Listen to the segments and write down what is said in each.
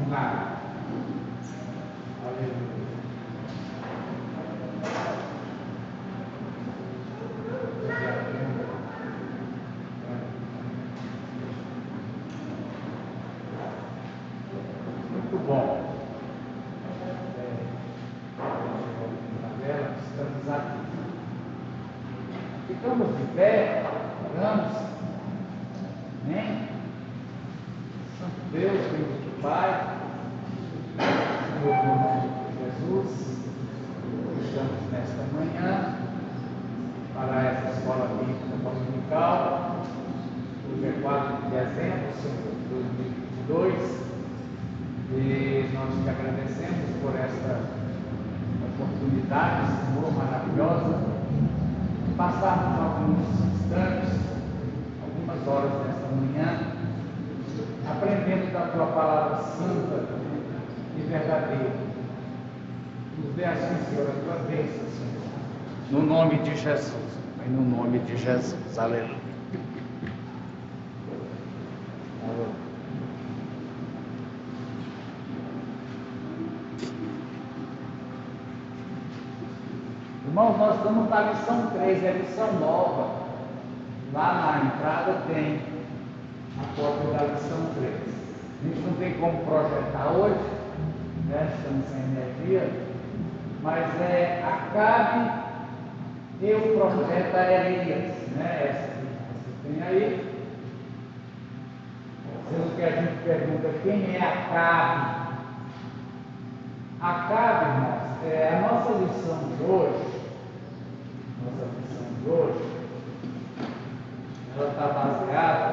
nada. Aleluia. Muito bom. Estamos aqui. Ficamos de pé, oramos. Amém? Santo Deus, bendito Pai, Senhor nosso Jesus, estamos nesta manhã para essa escola bíblica dominical. Hoje é 4 de dezembro de 2022 e nós te agradecemos por esta oportunidade, Senhor, maravilhosa, de passarmos alguns instantes, algumas horas nesta manhã, aprendendo da tua palavra santa e verdadeira. Nos dê assim, Senhor, a tua bênção, Senhor. No nome de Jesus. Em nome de Jesus. Aleluia. Irmãos, nós estamos na lição 3, é lição nova. Lá na entrada tem a cópia da lição 3. A gente não tem como projetar hoje, né? Estamos sem energia, mas Acabe e o profeta Elias, né? Essa tem aí. Sendo que a gente pergunta quem é Acabe. Acabe, irmãos, a nossa lição de hoje. Ela está baseada,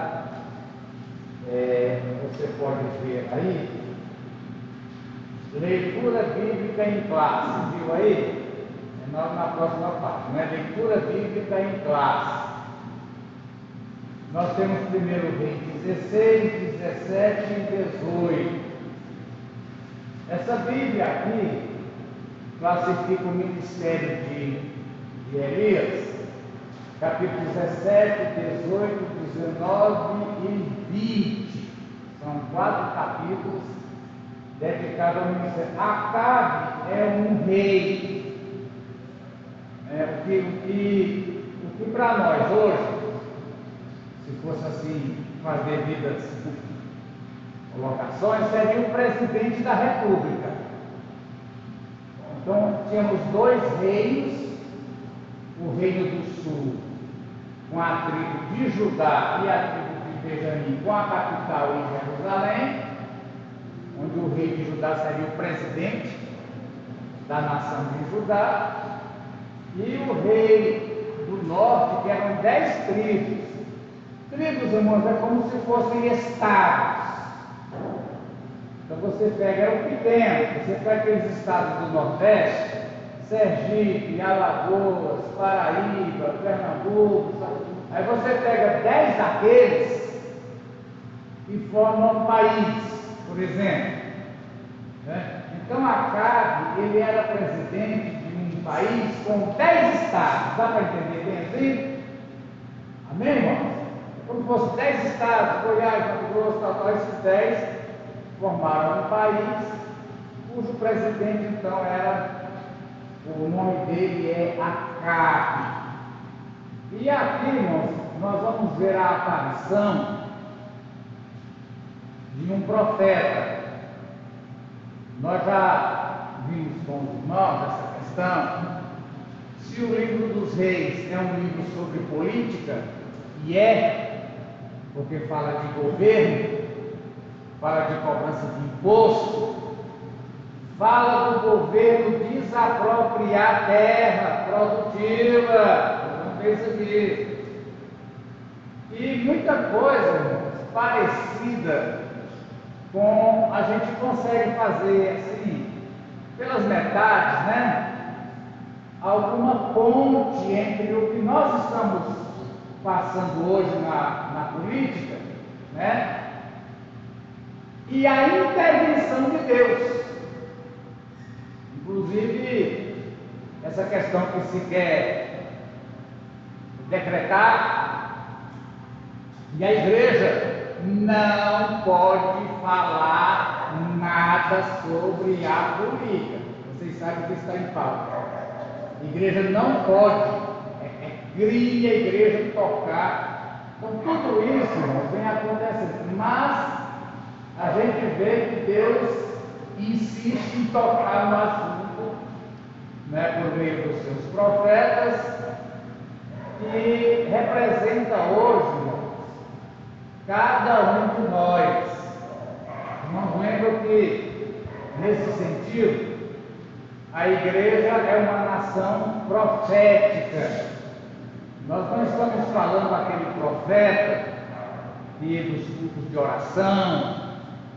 você pode ver aí, leitura bíblica em classe, viu aí? Na próxima parte, né? Leitura bíblica em classe. Nós temos primeiro Reis 16, 17 e 18. Essa Bíblia aqui classifica o ministério de Elias, capítulo 17, 18, 19 e 20. São 4 capítulos dedicados ao ministério. Acabe é um rei. O que para nós hoje, se fosse assim, fazer devidas colocações, seria o presidente da República. Então, tínhamos 2 reinos. O reino do sul, com a tribo de Judá e a tribo de Benjamim, com a capital em Jerusalém, onde o rei de Judá seria o presidente da nação de Judá, e o rei do norte, que eram 10 tribos. Tribos, irmãos, é como se fossem estados. Então você pega o pequeno, você pega aqueles estados do Nordeste, Sergipe, Alagoas, Paraíba, Pernambuco, aí você pega 10 daqueles e forma um país, por exemplo. Né? Então Acabe, ele era presidente de um país com 10 estados, dá para entender bem assim? Amém, irmãos? Como se fosse 10 estados, Goiás, Mato Grosso, tal, esses 10 formaram um país, cujo presidente então o nome dele é Acabe. E aqui, irmãos, nós vamos ver a aparição de um profeta. Nós já vimos com os irmãos essa questão. Se o livro dos reis é um livro sobre política, e porque fala de governo, fala de cobrança de imposto, fala do governo desapropriar terra produtiva, não pensa nisso. E muita coisa, irmãos, parecida com a gente consegue fazer assim, pelas metades, né? Alguma ponte entre o que nós estamos passando hoje na política, né? E a intervenção de Deus. Inclusive, essa questão que se quer decretar, e a igreja não pode falar nada nada sobre a política. Vocês sabem que está em pauta. A igreja não pode, crime a igreja tocar. Então tudo isso, irmãos, vem acontecendo. Mas a gente vê que Deus insiste em tocar no assunto, né, por meio dos seus profetas, que representa hoje, irmãos, cada um de nós. Irmãos, lembram que, nesse sentido, a igreja é uma nação profética. Nós não estamos falando daquele profeta que dos cultos de oração,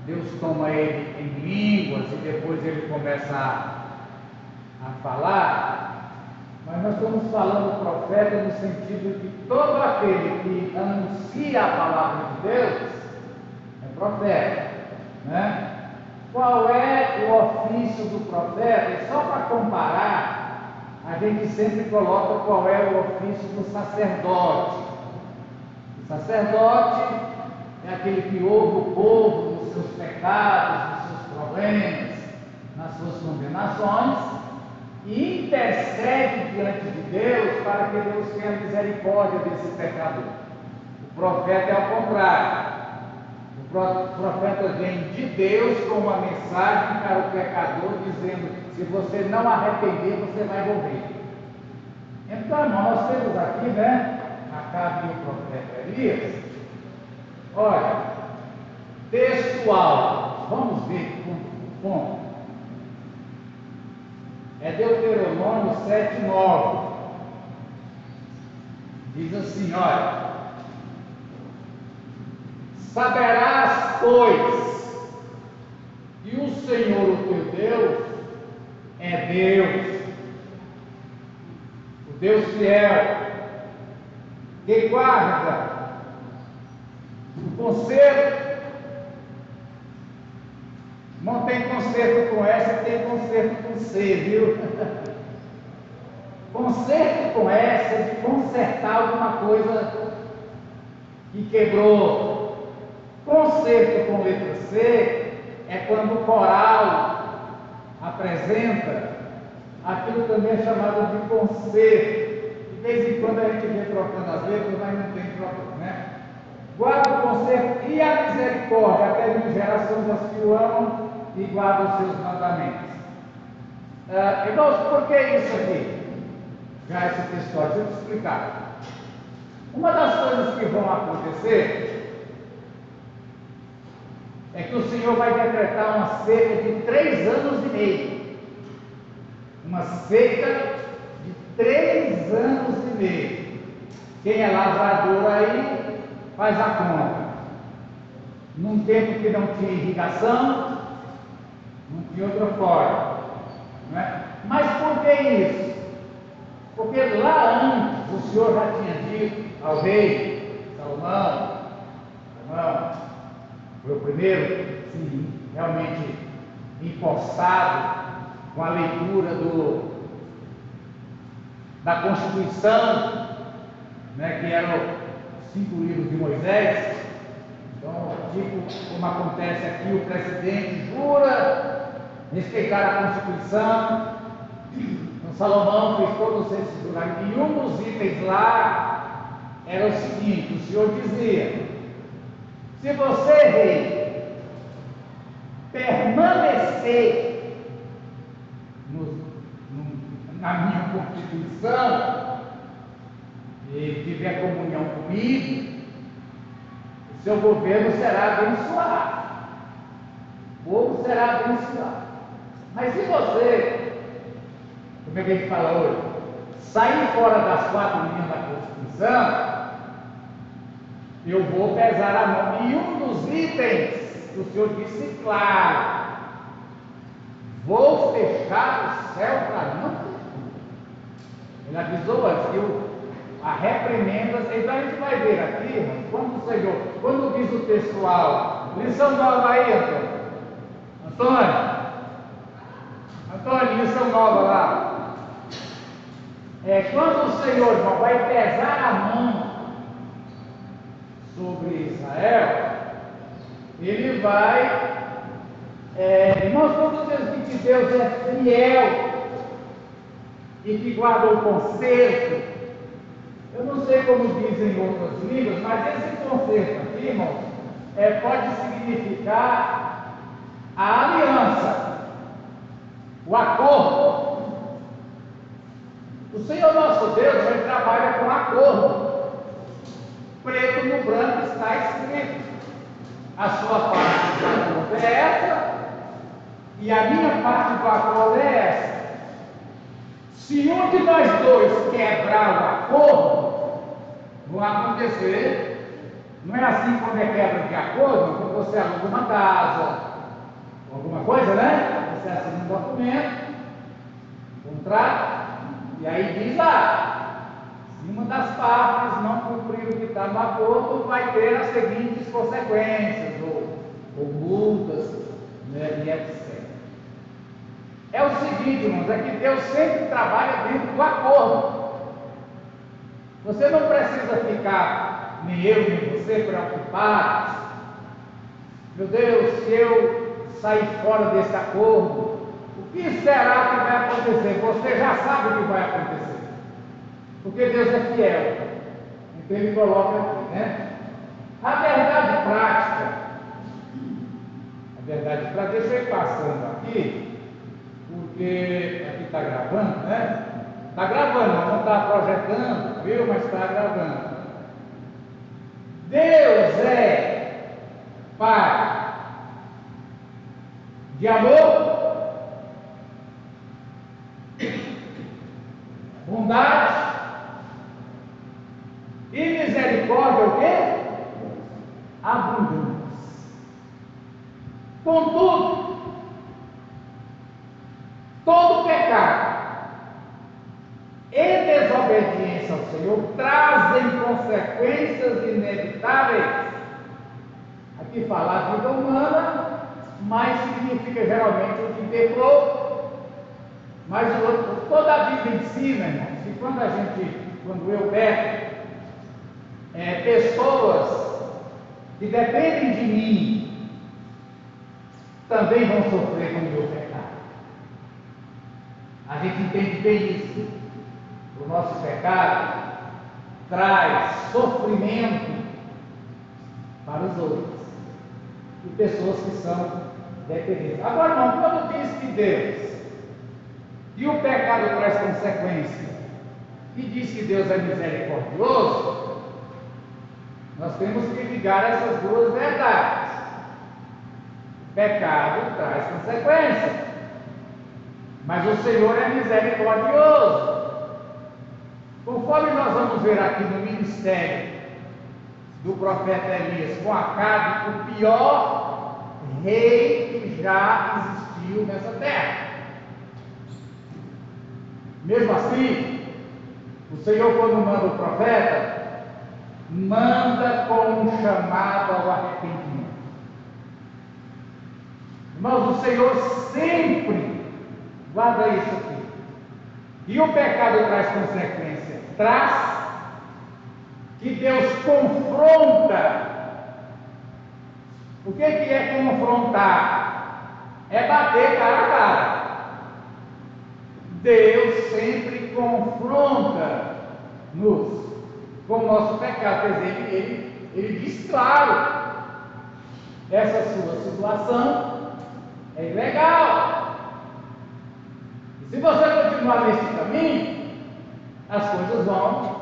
Deus toma ele em línguas e depois ele começa a falar, mas nós estamos falando profeta no sentido de todo aquele que anuncia a palavra de Deus é profeta, né? Qual é o ofício do profeta? E só para comparar, a gente sempre coloca qual é o ofício do sacerdote. O sacerdote é aquele que ouve o povo nos seus pecados, nos seus problemas, nas suas condenações e intercede diante de Deus para que Deus tenha misericórdia desse pecador. O profeta é ao contrário. O profeta vem de Deus com uma mensagem para o pecador dizendo: se você não arrepender, você vai morrer. Então, irmão, nós temos aqui, né, Acabe e o profeta Elias. Olha, textual, vamos ver o ponto. É Deuteronômio 7:9. Diz assim, olha: saberás, pois, que o Senhor, o teu Deus, é Deus, o Deus fiel, que guarda o conserto. Não tem conserto com S, tem conserto com C, viu? Conserto com S é de consertar alguma coisa que quebrou. Conserto com letra C é quando o coral apresenta, aquilo também é chamado de conserto. De vez em quando a gente vê trocando as letras, mas não tem problema, né? Guarda o conserto e a misericórdia, até mil gerações as que o amam e guardam os seus mandamentos. Irmãos, por que isso aqui? Já esse textual, deixa eu te explicar. Uma das coisas que vão acontecer é que o Senhor vai decretar uma seca de 3 anos e meio. Uma seca de 3 anos e meio. Quem é lavrador aí faz a conta. Num tempo que não tinha irrigação, não tinha outra forma, não é? Mas por que isso? Porque lá antes o Senhor já tinha dito ao rei Salomão, foi o primeiro, sim, realmente empossado com a leitura da Constituição, né, que eram os 5 livros de Moisés. Então, tipo como acontece aqui, o presidente jura respeitar a Constituição. Então, Salomão fez todos esses juramentos. E um dos itens lá era o seguinte: o Senhor dizia: se você, rei, permanecer na minha Constituição e tiver comunhão comigo, o seu governo será abençoado, o povo será abençoado. Mas se você, como é que a gente fala hoje, sair fora das 4 linhas da Constituição, eu vou pesar a mão. E um dos itens que o Senhor disse claro: vou fechar o céu para não ter chuva. Ele avisou antes que a reprimenda. Então a gente vai ver aqui, irmãos, quando o Senhor, quando diz o textual, lição nova aí, Antônio, lição nova lá. Quando o Senhor, irmão, vai pesar a mão sobre Israel, ele vai Irmãos, quando Deus diz que Deus é fiel e que guarda o conserto, eu não sei como dizem em outras línguas, mas esse conserto aqui, irmãos, pode significar a aliança, o acordo. O Senhor nosso Deus, Ele trabalha com acordo. Preto no branco está escrito: a sua parte do acordo é essa, e a minha parte do acordo é essa. Se um de nós dois quebrar o acordo, vai acontecer. Não é assim quando é quebra de acordo, quando você aluga uma casa, alguma coisa, né? Você assina um documento, um contrato, e aí diz lá: se uma das partes não cumprir o que está no acordo, vai ter as seguintes consequências, ou multas, né, e etc. É o seguinte, irmãos, é que Deus sempre trabalha dentro do acordo. Você não precisa ficar, nem eu, nem você, preocupados. Meu Deus, se eu sair fora desse acordo, o que será que vai acontecer? Você já sabe o que vai acontecer, porque Deus é fiel. Então Ele coloca aqui, né? A verdade prática, deixa eu ir passando aqui, porque aqui está gravando, né? Está gravando, não está projetando, viu? Mas está gravando. Deus é Pai de amor, bondade e misericórdia, o quê? Abundantes. Contudo, todo pecado e desobediência ao Senhor trazem consequências inevitáveis. Aqui fala a vida humana, mas significa geralmente o que pecou. Mas toda a vida ensina, irmãos, que quando eu peco, pessoas que dependem de mim também vão sofrer com o meu pecado. A gente entende bem isso. O nosso pecado traz sofrimento para os outros e pessoas que são dependentes. Agora, não, quando diz que Deus e o pecado traz consequência e diz que Deus é misericordioso, nós temos que ligar essas duas verdades. O pecado traz consequência, mas o Senhor é misericordioso. Conforme nós vamos ver aqui no ministério do profeta Elias com Acabe, o pior rei que já existiu nessa terra. Mesmo assim, o Senhor, quando manda o profeta, manda com um chamado ao arrependimento. Irmãos, o Senhor sempre guarda isso aqui. E o pecado traz consequência? Traz. Que Deus confronta. O que é confrontar? É bater cara a cara. Deus sempre confronta-nos com o nosso pecado. Quer dizer, ele diz claro: essa sua situação é ilegal. E se você continuar nesse caminho, as coisas vão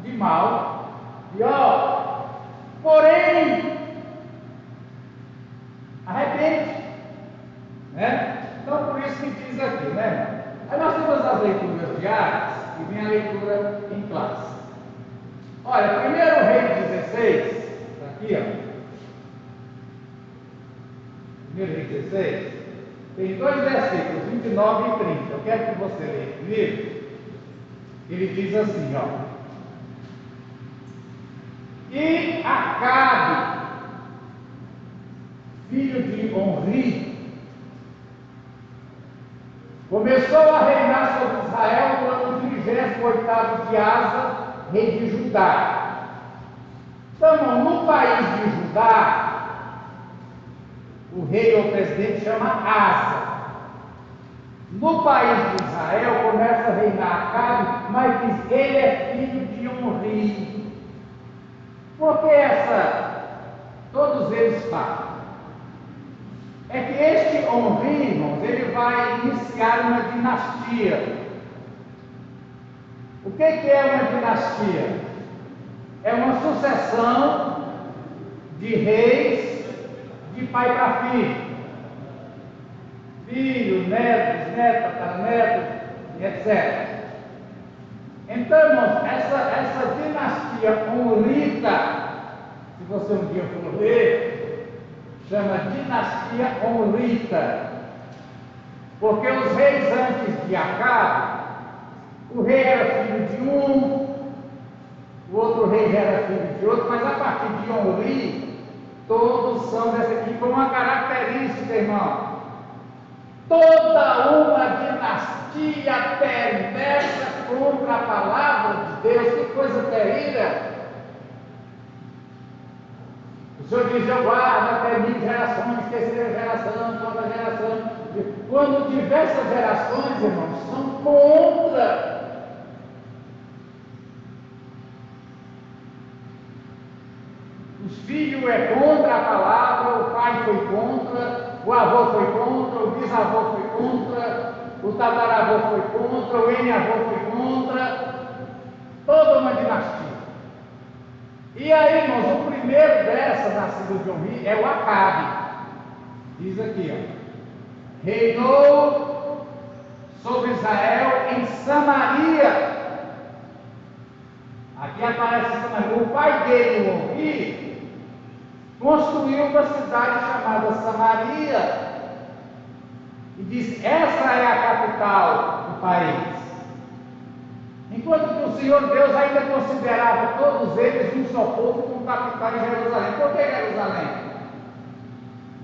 de mal pior. Porém, arrepende, né? Então, por isso que diz aqui, né? Aí nós temos as leituras diárias e vem a leitura em classe. Olha, 1 Reis 16, aqui, ó. 1 Reis 16, tem dois versículos, 29 e 30. Eu quero que você leia comigo. Ele diz assim, ó: e Acabe, filho de Onri, começou a reinar sobre Israel no ano 38º de Asa, rei de Judá. Então, no país de Judá, o rei ou presidente chama Asa. No país de Israel começa a reinar Acabe, mas diz ele é filho de Omri. Por que todos eles falam? É que este Omri, irmãos, ele vai iniciar uma dinastia. O que é uma dinastia? É uma sucessão de reis de pai para filho. Filho, neto, bisneto, tataraneto, etc. Então, irmãos, essa dinastia omrita, se você um dia for ler, chama dinastia omrita, porque os reis antes de Acabe, o rei era filho de um, o outro rei já era filho de outro, mas a partir de Omri, todos são dessa aqui, com uma característica, irmão. Toda uma dinastia perversa contra a palavra de Deus, que coisa terrível. O Senhor diz: eu guardo até 1000 gerações, terceira geração, quarta geração. Quando diversas gerações, irmãos, são contra. Os filhos é contra a palavra, o pai foi contra, o avô foi contra, o bisavô foi contra, o tataravô foi contra, o N-avô foi contra, toda uma dinastia. E aí, irmãos, o primeiro dessa, nascido de Omri, é o Acabe. Diz aqui, ó: reinou sobre Israel em Samaria. Aqui aparece Samaria. O pai dele, o Omri, construiu uma cidade chamada Samaria e disse: essa é a capital do país. Enquanto que o Senhor Deus ainda considerava todos eles um só povo com capital em Jerusalém. Por que Jerusalém?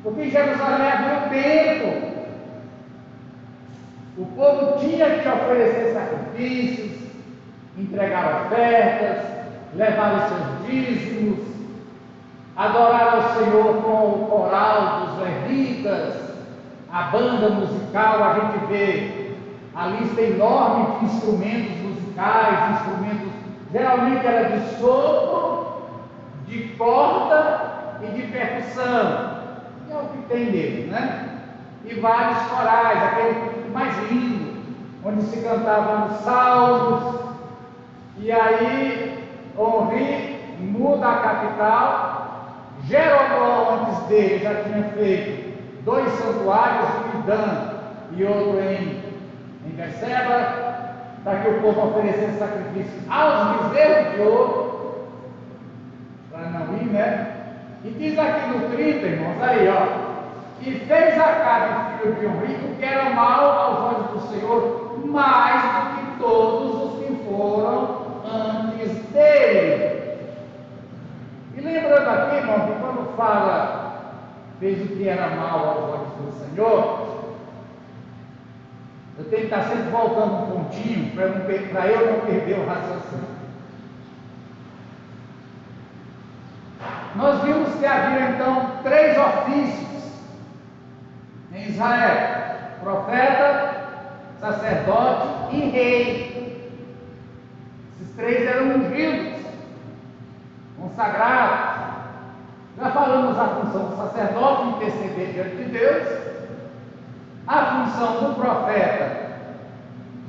Porque em Jerusalém havia um templo. O povo tinha que oferecer sacrifícios, entregar ofertas, levar os seus dízimos, adorar ao Senhor com o coral dos levitas, a banda musical. A gente vê a lista enorme de instrumentos musicais, geralmente era de sopro, de corda e de percussão, que é o que tem nele, né? E vários corais, aquele mais lindo, onde se cantavam os salmos. E aí Omri muda a capital. Jeroboão, antes dele, já tinha feito 2 santuários, um em Dan e outro em Berseba, para que o povo oferecesse sacrifício aos bezerros de ouro, para não ir, né? E diz aqui no 30, irmãos, aí, ó: e fez Acabe, filho de Omri, o que era mal aos olhos do Senhor, mais do que todos os que foram antes dele. E lembrando aqui, irmão, que quando fala fez o que era mal aos olhos do Senhor, eu tenho que estar sempre voltando um pontinho para eu não perder o raciocínio. Nós vimos que havia então 3 ofícios em Israel: profeta, sacerdote e rei. Esses 3 eram ungidos, consagrados. Já falamos a função do sacerdote, interceder diante de Deus; a função do profeta,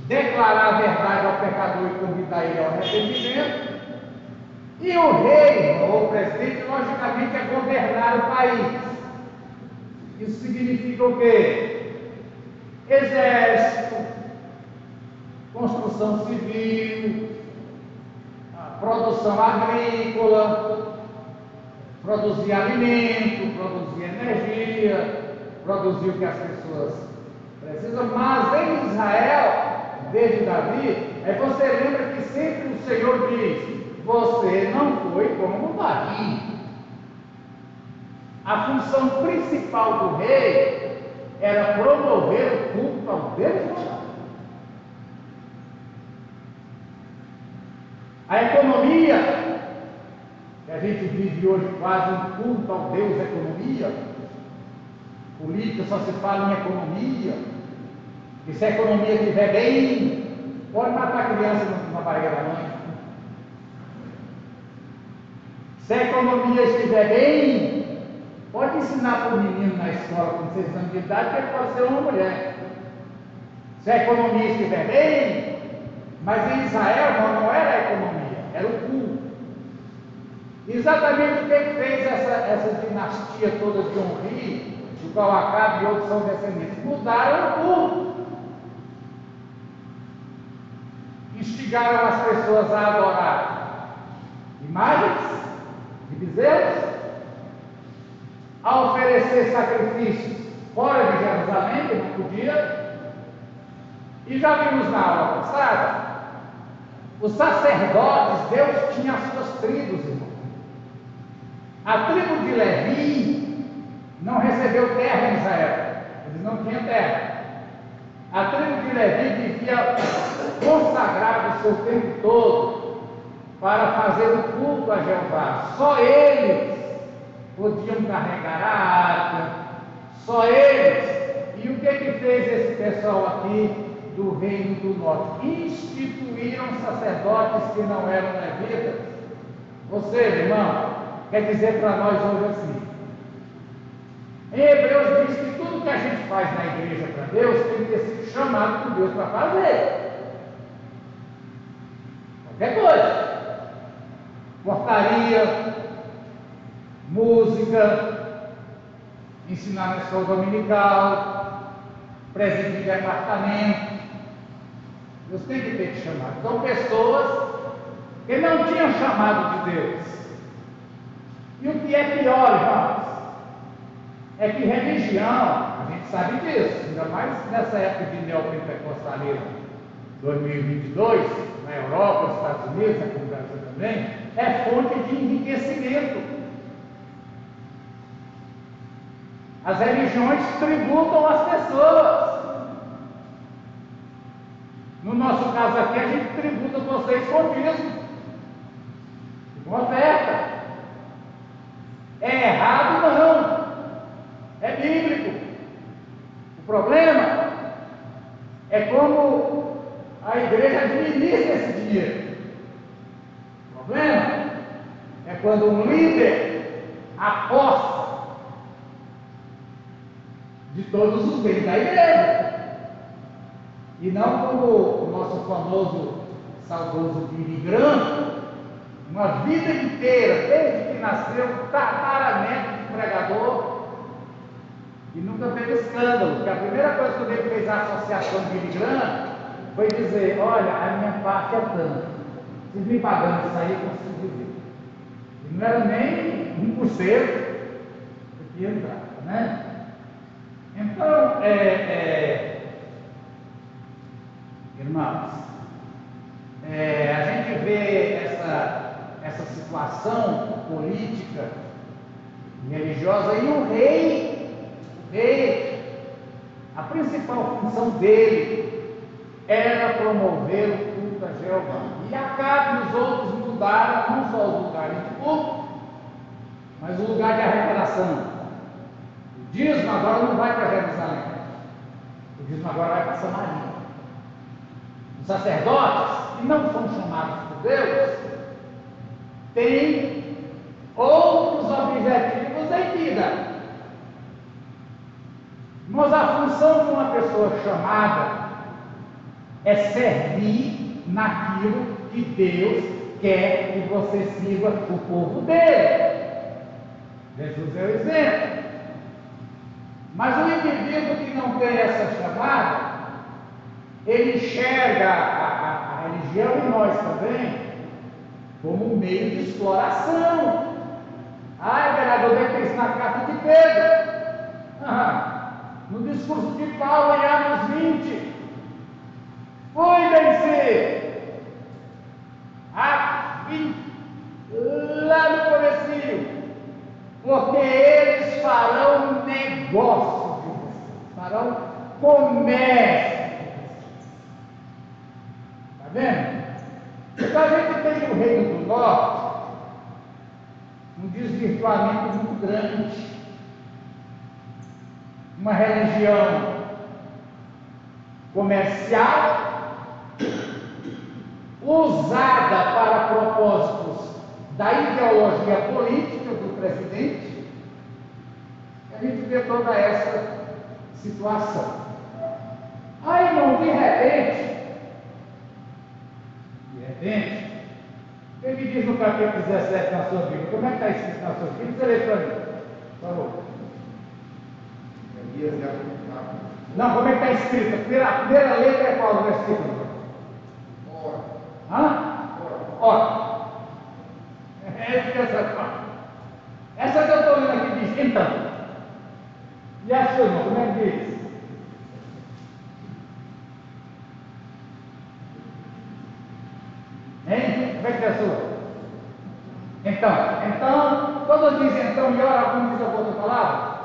declarar a verdade ao pecador e convidar ele ao arrependimento; e o rei, ou o presidente, logicamente, é governar o país. Isso significa o quê? Exército, construção civil, produção agrícola, produzir alimento, produzir energia, produzir o que as pessoas precisam. Mas em Israel, desde Davi, você lembra que sempre o Senhor diz: você não foi como Davi. A função principal do rei era promover o culto ao Deus. A economia, que a gente vive hoje quase um culto ao Deus economia, política, só se fala em economia. E se a economia estiver bem, pode matar a criança na barriga da mãe. Se a economia estiver bem, pode ensinar para o menino na escola com 6 anos de idade que ele pode ser uma mulher. Se a economia estiver bem, mas em Israel não era a economia, era o culto. Exatamente o que fez essa dinastia toda de Omri, do qual Acabe e outros são descendentes? Mudaram o culto. Instigaram as pessoas a adorar imagens de bezerros, a oferecer sacrifícios fora de Jerusalém, que não podia. E já vimos na aula passada, os sacerdotes, Deus tinha as suas tribos, irmão. A tribo de Levi não recebeu terra em Israel, eles não tinham terra. A tribo de Levi vivia consagrado o seu tempo todo para fazer o culto a Jeová. Só eles podiam carregar a arca, só eles. E o que fez esse pessoal aqui do Reino do Norte? Instituíram sacerdotes que não eram levitas. Ou seja, irmão, quer dizer para nós hoje assim: em Hebreus diz que tudo que a gente faz na igreja para Deus tem que ter sido chamado por Deus para fazer. Qualquer coisa. Portaria, música, ensinar na escola dominical, presidir departamento. Deus tem que ter te chamado. São pessoas que não tinham chamado de Deus. E o que é pior, irmãos, é que religião, a gente sabe disso, ainda mais nessa época de neopentecostalismo 2022, na Europa, nos Estados Unidos, aqui no Brasil também, é fonte de enriquecimento. As religiões tributam as pessoas. No nosso caso aqui, a gente tributa vocês com dízimo, com oferta. É errado? Não. É bíblico. O problema é como a igreja administra esse dinheiro. O problema é quando um líder aposta de todos os bens da igreja. E não como o nosso famoso, saudoso Billy Graham, uma vida inteira, desde que nasceu, tataraneto de pregador, e nunca teve escândalo, porque a primeira coisa que ele fez a associação de Billy Graham foi dizer: olha, a minha parte é tanto, vocês me pagando isso aí, eu consigo viver. E não era nem 1% do que entrava, né? Então, irmãos, a gente vê essa situação política e religiosa, e o rei, a principal função dele era promover o culto a Jeová. E Acabe e os outros mudaram não só os lugares de culto, mas o lugar de arrecadação. O dízimo agora não vai para Jerusalém, o dízimo agora vai para Samaria. Os sacerdotes, que não são chamados por Deus, têm outros objetivos em vida. Mas a função de uma pessoa chamada é servir naquilo que Deus quer que você sirva o povo dele. Jesus é o exemplo. Mas o indivíduo que não tem essa chamada, ele enxerga a religião, e nós também, como um meio de exploração. Vereador, deve ter isso na carta de Pedro. No discurso de Paulo em Atos 20, cuidem-se, lá no comecinho, porque eles farão negócio de vocês, farão comércio. Está vendo? Então a gente tem no Reino do Norte um desvirtuamento muito grande. uma religião comercial, usada para propósitos da ideologia política do presidente. A gente vê toda essa situação. Aí, irmão, de repente, ele diz no capítulo 17 na sua Bíblia, como é que está escrito na sua Bíblia? Você lê para mim, por favor. Não, como é que está escrito? A primeira letra é qual do versículo? Hã? Ora. Essa que eu estou lendo aqui diz, então. E a sua, irmão, como é que diz? Hein? Como é que é a sua? Então, todos dizem então, e ora, algum diz a outra palavra?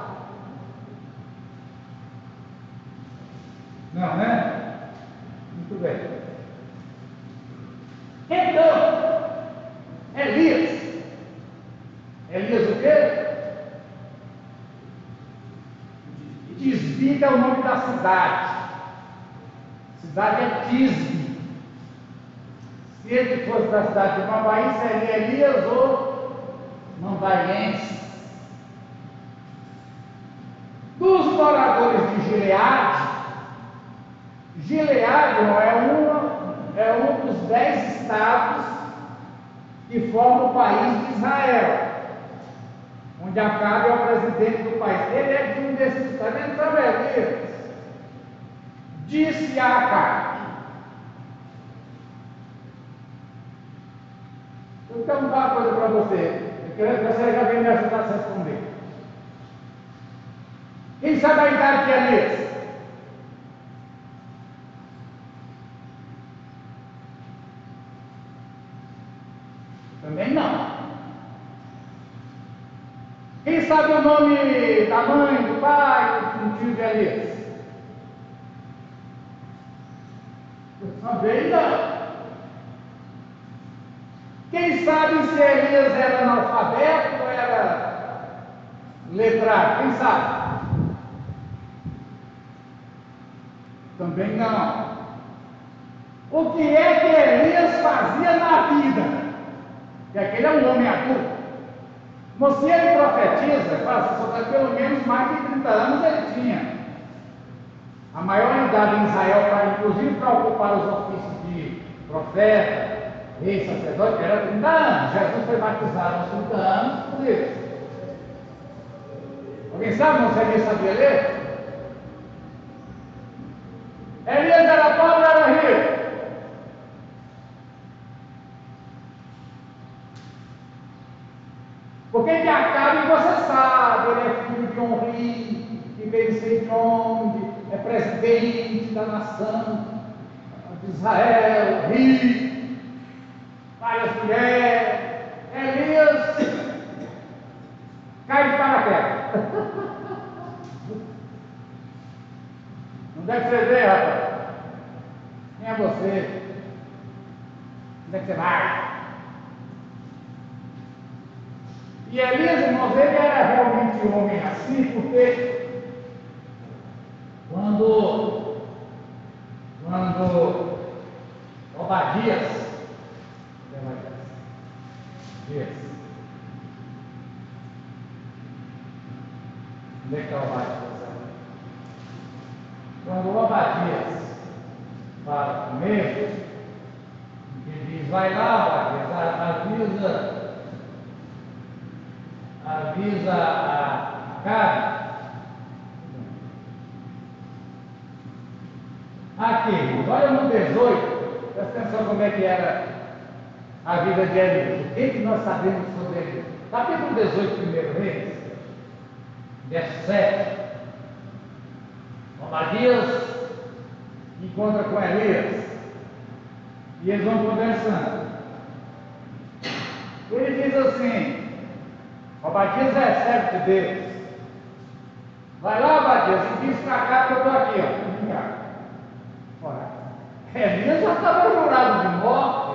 Não, né? Muito bem. Então, Elias o quê? Tisbe é o nome da cidade. A cidade é Tisbe. Se ele fosse da cidade de Mambaí, seria Elias ou Mambaiense. Dos moradores de Gileade, Gileade é um dos 10 estados que formam o país de Israel, onde Acabe é o presidente do país. Ele é de um desses estados. Então, Elias disse a Acabe: eu vou perguntar uma coisa para você. Você já vem me ajudar a responder. Quem sabe a idade de Elias? Também não. Quem sabe o nome da mãe, do pai, do tio de Elias? Também não. Quem sabe se Elias era analfabeto ou era letrado? Quem sabe? Também não. O que é que Elias fazia na vida? Porque aquele é um homem adulto. Mas se ele profetiza, pelo menos mais de 30 anos ele tinha. A maior idade em Israel, inclusive para ocupar os ofícios de profeta, rei, sacerdote, era 30 anos. Jesus foi batizado aos 30 anos por isso. Alguém sabe, não sabia, sabia ler? Elias era pobre ou era rico? Porque de Acabe você sabe, ele é filho de um rei, que veio sei de onde, é presidente da nação de Israel, rico, várias mulheres. Elias cai de paraquedas. Não deve ser ver, rapaz. Quem é você? Onde é que você vai? E Elias, irmãos, ele era realmente um homem assim, porque quando Obadias, onde é que está Obadias? Quando Obadias fala com ele, ele diz: vai lá, Obadias, avisa a Acabe. Aqui, irmãos, olha no 18, presta atenção como é que era a vida de Elias. O que nós sabemos sobre ele? Capítulo 18, 1 Reis, verso 7. Obadias encontra com Elias e eles vão conversando. Ele diz assim: Obadias é servo de Deus. Vai lá, Obadias, e diz para cá que eu estou aqui, ó. Vem cá. Ora, Elias já estava jurado de morte.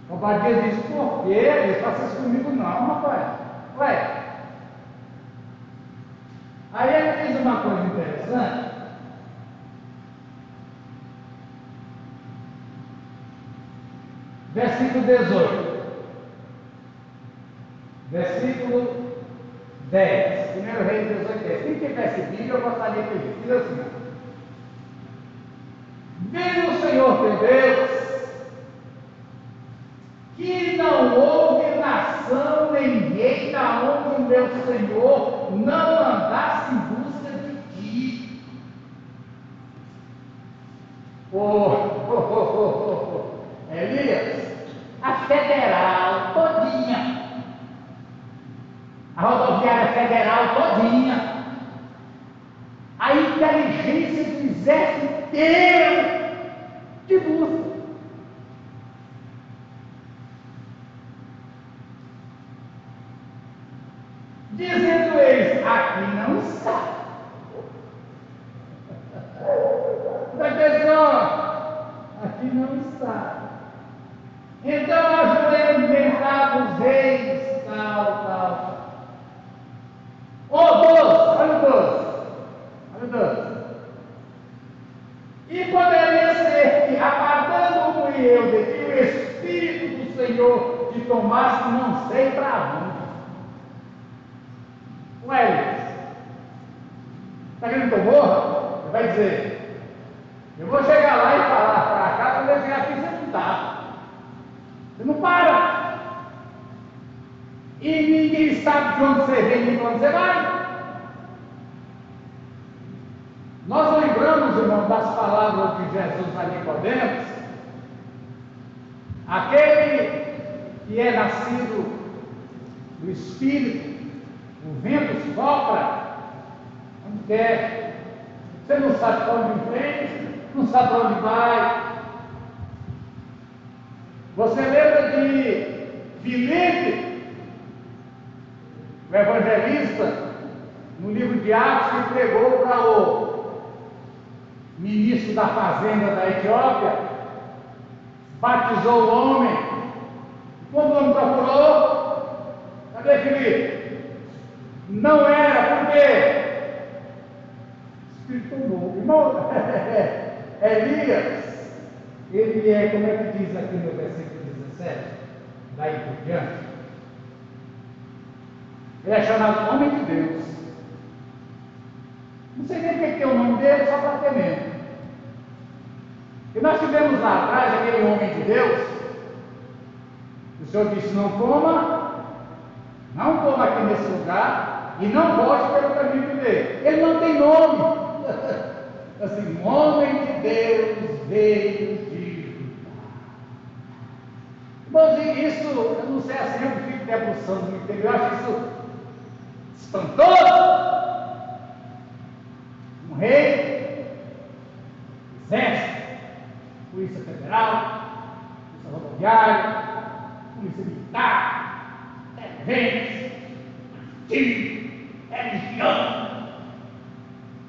Obadias diz: por quê? Ele faça isso comigo, não, rapaz. Ué, Aí ele diz uma coisa interessante. Versículo 18. Versículo 10. Primeiro Reis 18, 10. Quem tivesse Bíblia, eu gostaria que ele diz assim: vive o Senhor teu Deus, que não houve nação nem rei da onde o meu Senhor não andasse em busca de ti. Elias, a federal todinha, a rodoviária federal todinha, a inteligência do exército inteiro te busca. Dizendo eles, aqui não está. Atenção, aqui não está. Então ajudei os reis, tal. Ô 12, olha o 12. Olha o 12. E poderia ser que, apartando-me eu de que o Espírito do Senhor te tomasse, não sei para onde. Ué, está querendo que eu morra? Ele vai dizer, eu vou chegar lá e falar para cá, quando eu chegar aqui você não está. Você não para. E ninguém sabe de onde você vem nem de onde você vai. Nós lembramos, irmão, das palavras de Jesus a Nicodemos, aquele que é nascido do Espírito, o vento sopra onde quer, você não sabe para onde vem, não sabe para onde vai. Você lembra de Filipe, o evangelista, no livro de Atos, que pregou para o ministro da fazenda da Etiópia, batizou o homem. Quando o homem procurou, cadê Filipe? Não era, por quê? Espírito novo. Irmão, Elias, ele é, como é que diz aqui no versículo 17, daí por diante, ele é chamado homem de Deus. Não sei nem o que é o nome dele, só para ter medo. E nós tivemos lá atrás aquele homem de Deus, o Senhor disse, não coma aqui nesse lugar, e não volte pelo caminho que veio. Ele não tem nome. Assim, um homem de Deus veio de Judá. Irmãos, isso, eu não sei assim, eu fico debruçando no interior, eu acho isso espantoso. Um rei, exército, polícia federal, polícia rodoviária, polícia militar, reis, time, religião,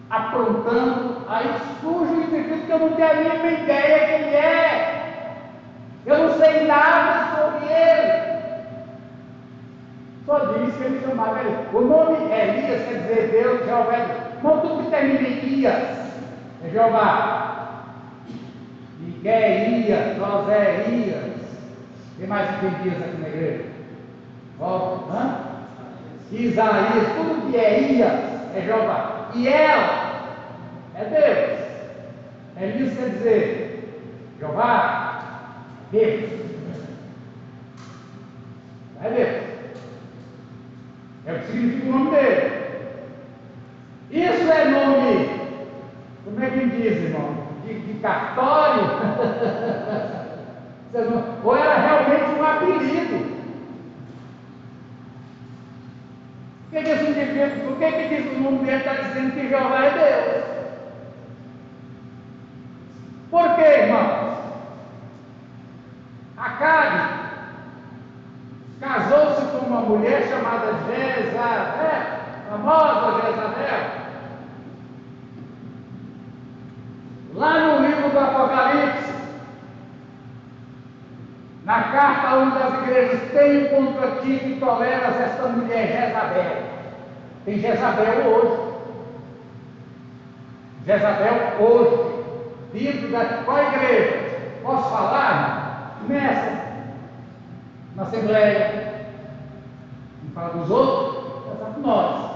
aprontando. Aí surge o indivíduo que eu não tenho a mínima ideia quem ele é, eu não sei nada sobre ele. Só diz que ele chamava ele. O nome Elias quer dizer Deus, Jeová é Deus. Não tudo que termina em Ias é Jeová. Miguelias, Joséias. Tem mais que tem dias aqui na igreja? Isaías, tudo que é Ias é Jeová. E ela é Deus. Elias quer dizer Jeová, Deus. É Deus. É o que significa o nome dele. Isso é nome, como é que diz, irmão? De cartório? Ou era realmente um apelido? Por que esse indivíduo, por que diz o nome dele está dizendo que Jeová é Deus? Por quê, irmãos? Acabe casou-se com uma mulher chamada Jezabel, famosa Jezabel. Lá no livro do Apocalipse, na carta a uma das igrejas, tenho contra ti que toleras esta mulher Jezabel. Tem Jezabel hoje. Jezabel hoje, dentro da qual igreja? Posso falar? Nessa, na Assembleia, não fala dos outros, mas nós.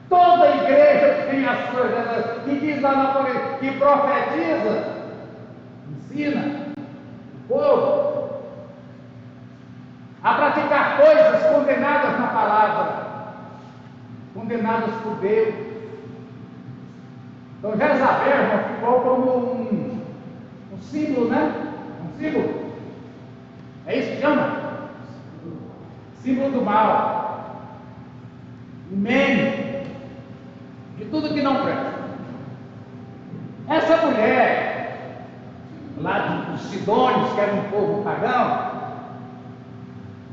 Toda igreja tem as coisas, que diz lá na palavra, que profetiza, ensina o povo a praticar coisas condenadas na palavra, condenadas por Deus. Então Jezabel ficou como um símbolo, né? Um símbolo. É isso que chama? Símbolo do mal. Um meme de tudo que não presta. Essa mulher, lá dos Sidônios, que era um povo pagão,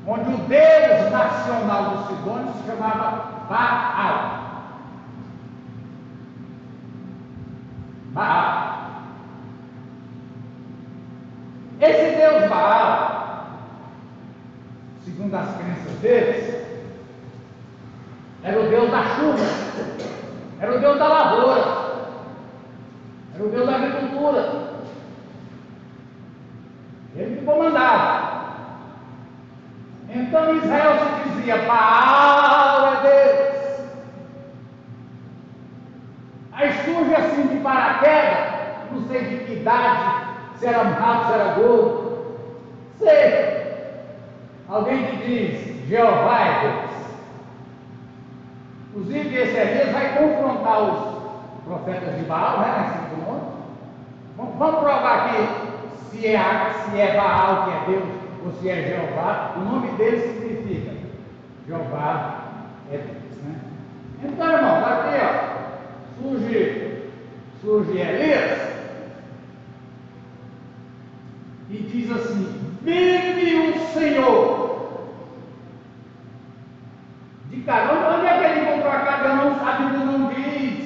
onde o Deus nacional dos Sidônios se chamava Baal. Baal. Esse Deus Baal, segundo as crenças deles, era o Deus da chuva, era o Deus da lavoura, era o Deus da agricultura. Ele que comandava. Então Israel se dizia: Baal é Deus. Aí surge assim de paraquedas, não sei de que idade, se era mato, se era gordo, sei. Alguém que diz: Jeová é Deus. Inclusive esse Elias vai confrontar os profetas de Baal, né? Vamos provar aqui se é Baal que é Deus ou se é Jeová. O nome dele significa Jeová é Deus, né? Então, irmão, aqui ó, surge Elias e diz assim: vive o Senhor. De cara, onde é que ele encontrou a cabra? Não sabe, não diz.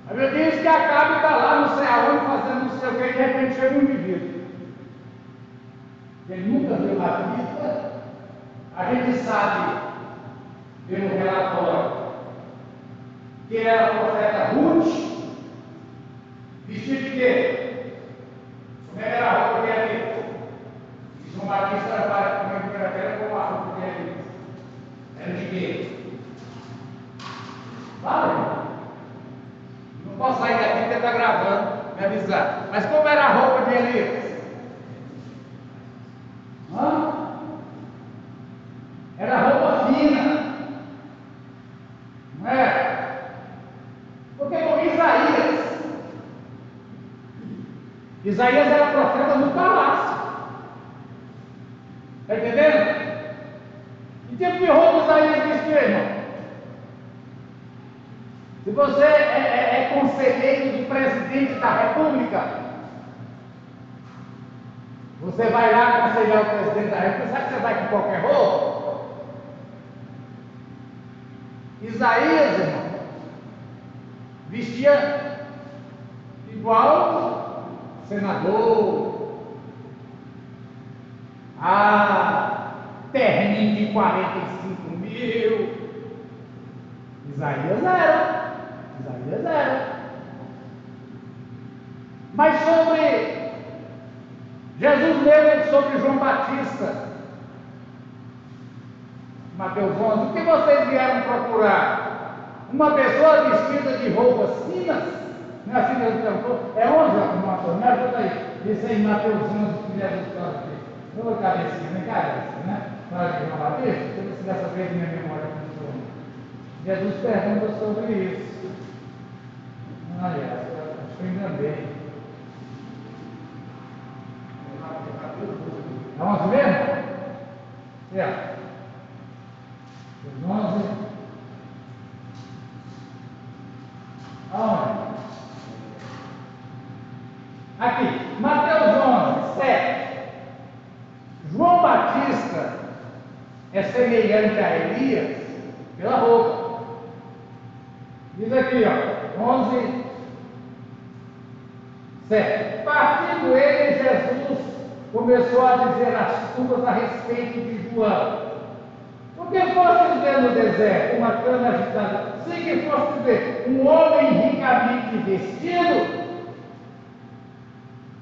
A Bíblia diz que a cabra está lá, não sei aonde, fazendo não sei o que, e de repente chega um indivíduo. Ele nunca viu na vida. A gente sabe, pelo relatório, que era a profeta Ruth, vestida de quê? Como é que era a roupa que era ali? E João Batista era como é que era como a roupa que era ali? Era de quê? Fala, não posso sair daqui porque está gravando, me avisar. Mas como era a roupa de Elias? Era roupa fina, não é? Porque como Isaías era profeta no palácio, está entendendo? Que tipo de roupa Isaías vestia, irmão? Se você é conselheiro do presidente da República, você vai lá aconselhar o presidente da República, sabe que você vai com qualquer roupa? Isaías, irmão, vestia igual senador, terninho de 45 mil. Isaías era. Mas sobre Jesus mesmo, sobre João Batista, Mateus 11, o que vocês vieram procurar? Uma pessoa vestida de roupas finas? Não é assim que ele perguntou? É 11, Mateus? Me ajuda aí. Isso aí, Mateus 11, que Jesus fala aqui. Ô, cabecinha, vem cá, né? Fala de João Batista, deixa eu ver se dessa vez minha memória funciona. Jesus pergunta sobre isso. Aliás, acho que eu enganei. É 11 mesmo? É. 11. Aonde? Aqui, Mateus 11, 7. João Batista é semelhante a Elias pela roupa. Diz aqui, ó, 11, 7. Partindo ele, Jesus começou a dizer as suas a respeito de João. Porque fosse dizer no deserto, uma cana agitada, se que fosse dizer um homem ricamente vestido,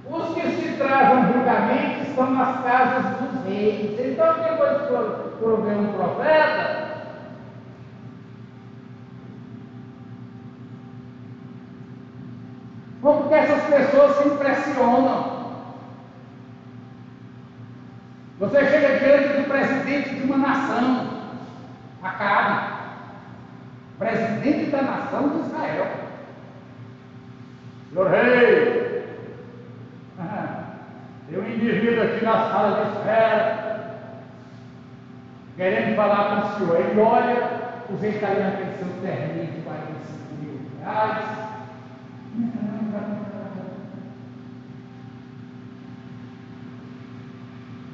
os que se trazem ricamente estão nas casas dos reis. Então, depois que provê um profeta, porque essas pessoas se impressionam. Você chega diante do presidente de uma nação, Acabe, presidente da nação de Israel. Senhor rei, tem um indivíduo aqui na sala de espera, querendo falar com o senhor. Ele olha, o rei está ali naquele seu terninho de 45 mil reais.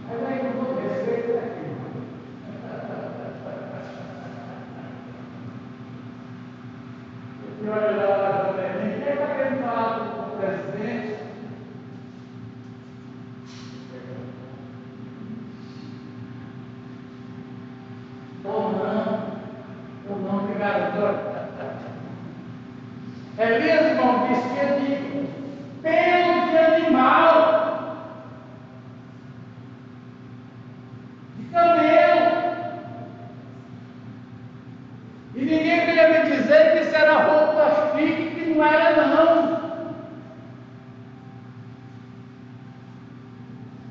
Mas aí eu vou respeito aqui. E olha lá, ninguém está querendo falar com o presidente. Ou não, obrigado. Elias, irmão, vestia de pelo de animal, de camelo. E ninguém queria me dizer que isso era roupa chique, que não era, não.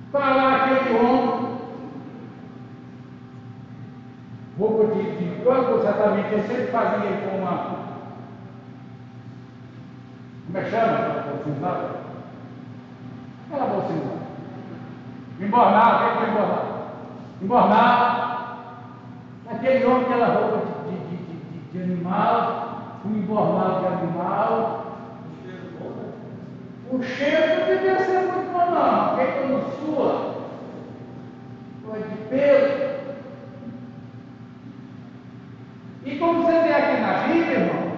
Está lá aquele homem, roupa de campo, exatamente. Eu sempre fazia com uma. Como é que chama? Aquela bolsinha. Embornava, o que é embornar? Embornava. Aquele homem, aquela roupa de animal, um embornado de animal. O cheiro não devia ser muito bom, não, porque quando sua, foi de pelo. E como você vê aqui na Bíblia, irmão,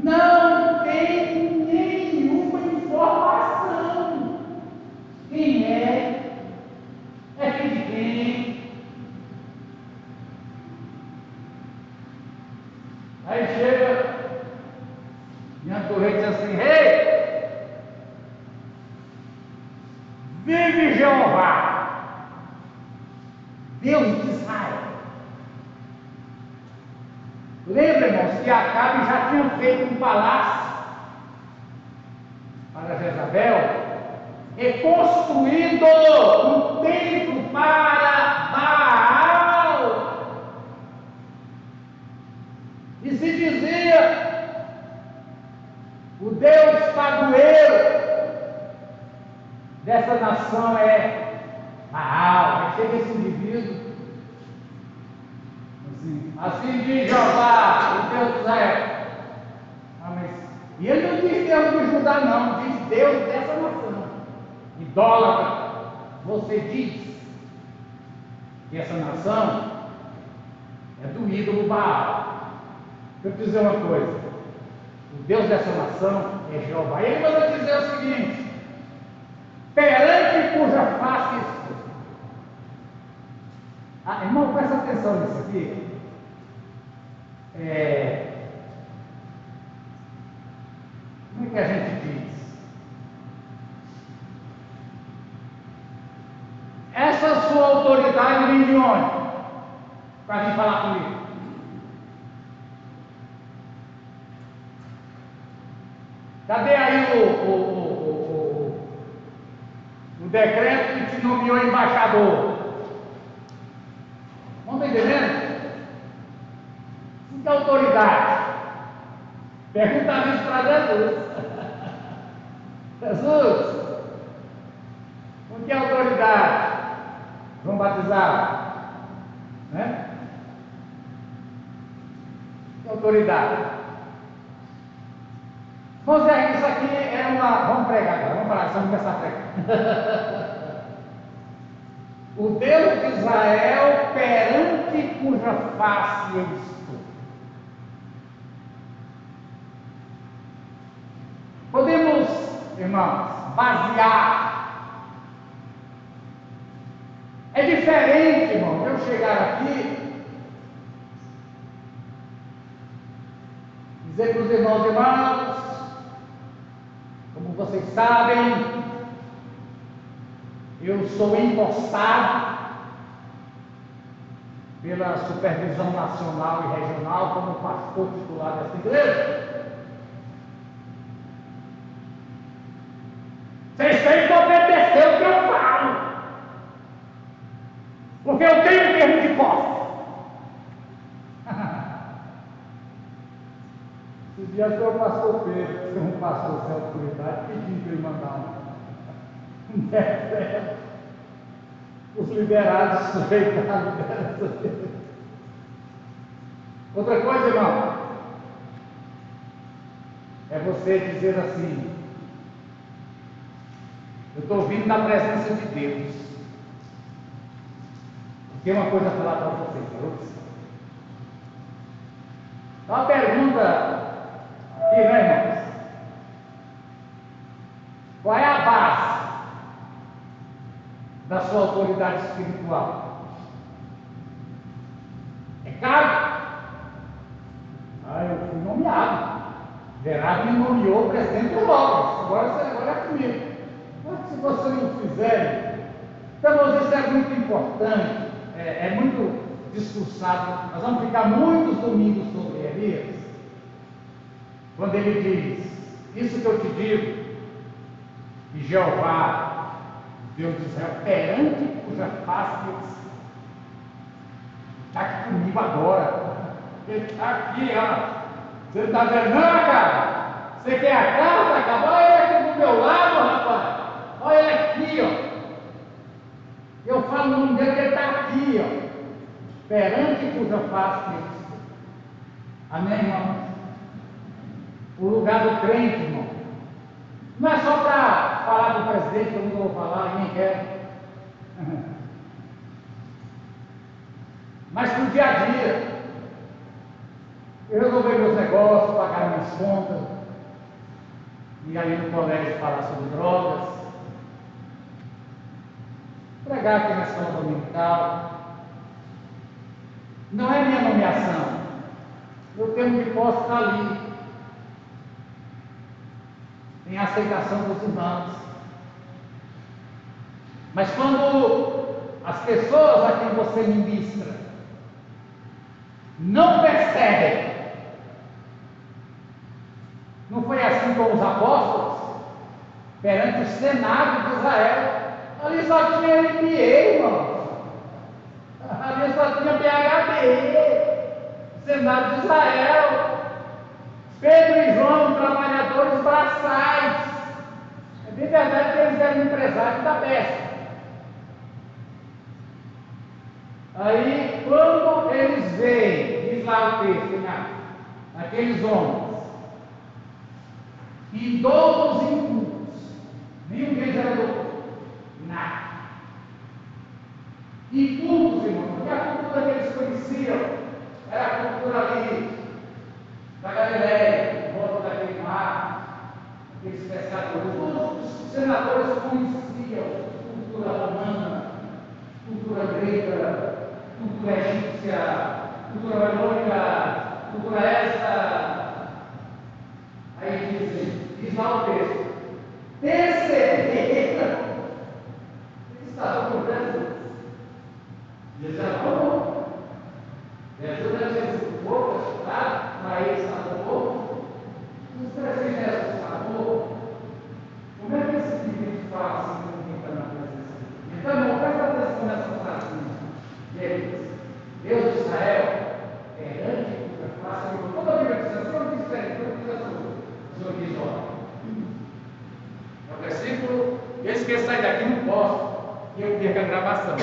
não tem nenhuma informação. Quem é filho de quem. Aí chega diante do rei e diz assim: rei, vive Jeová, Deus de Israel. Lembra, irmãos, que Acabe já tinha feito um palácio para Jezabel e construído um templo para Baal. E se dizia: o Deus padroeiro dessa nação é Baal. Aí chega esse indivíduo. Assim diz Jeová, o Deus de Israel. E ele não diz Deus de Judá, não, diz Deus dessa nação. Idólatra, você diz que essa nação é do ídolo Baal. Eu vou dizer uma coisa: o Deus dessa nação é Jeová. Ele manda dizer o seguinte: perante cuja face estou. Irmão, presta atenção nisso aqui. Como é que a gente diz? Essa sua autoridade vem de onde? Para vir falar comigo. Cadê aí o decreto que te nomeou embaixador? Vamos entendendo? Que autoridade? Pergunta isso para Jesus. Jesus, com que autoridade vão batizar? Né? Que autoridade? Vamos dizer que isso aqui é uma. Vamos pregar agora, vamos falar, vamos começar a pregar. O Deus de Israel, perante cuja face eu estou. Podemos, irmãos, basear. É diferente, irmão, eu chegar aqui dizer para os irmãos, como vocês sabem, eu sou empossado pela supervisão nacional e regional como pastor titular dessa igreja. Vocês têm que obedecer o que eu falo, porque eu tenho termo de posse. Esses dias foi o pastor Pedro, que é um pastor sem autoridade, pedindo para ele mandar um decreto. Os liderados sujeitaram a liderança dele. Outra coisa, irmão, é você dizer assim: eu estou vindo na presença de Deus. Tem uma coisa a falar para vocês, garotos. Uma pergunta aqui, né, irmãos? Qual é a base da sua autoridade espiritual? É cargo? Eu fui nomeado. Gerardo me nomeou presidente do Logos. Agora é comigo. Mas se você não fizer, então isso é muito importante, é muito discursado. Nós vamos ficar muitos domingos sobre Elias, quando ele diz: isso que eu te digo, que Jeová, Deus de Israel, perante cuja face eu está aqui comigo agora. Ele está aqui, ó. Você está vendo, não, cara? Você quer a carta? Acabou? Olha ele aqui do meu lado, rapaz. Olha ele aqui, ó. Eu falo o nome dele, ele está aqui, ó. Perante cuja face eu estou. Amém, irmão? O lugar do crente, irmão, não é só para falar do presidente, que eu não vou falar, ninguém quer. Mas para o dia a dia. Eu resolvi meus negócios, pagar minhas contas, ir ali no colégio falar sobre drogas, pregar aqui na escola dominical. Não é minha nomeação. Eu tenho que posso estar ali, em aceitação dos irmãos. Mas quando as pessoas a quem você ministra não percebem, não foi assim com os apóstolos, perante o Senado de Israel. Ali só tinha MBA, irmão. Ali só tinha PhD. Senado de Israel. Pedro e João, trabalhadores braçais. É bem verdade que eles eram empresários da pesca. Aí, quando eles veem, diz lá o texto, aqueles homens, idoulos e incultos, nenhum deles era doutor, nada. Incultos, irmão, porque a cultura que eles conheciam era a cultura ali da Galileia, em volta daquele mar, aqueles pescadores. Todos os senadores conheciam cultura romana, cultura grega, cultura egípcia, cultura babilônica, cultura essa. Aí diz lá o texto: perceberam que estavam com Jesus. Jesus era bom. Jesus deve ter sido pouco, para eles estava pouco. Os três Jesus está pouco. Como é que esse indivíduo fala assim quando quem está na presença dele? Então, irmão, presta atenção nessa frasinha. Deus de Israel, perante cuja face eu estou. Toda a Bíblia diz assim, não diz diferente, não diz assim. O Senhor diz: olha, é o versículo, esse que sai daqui não posso, que eu perca a gravação.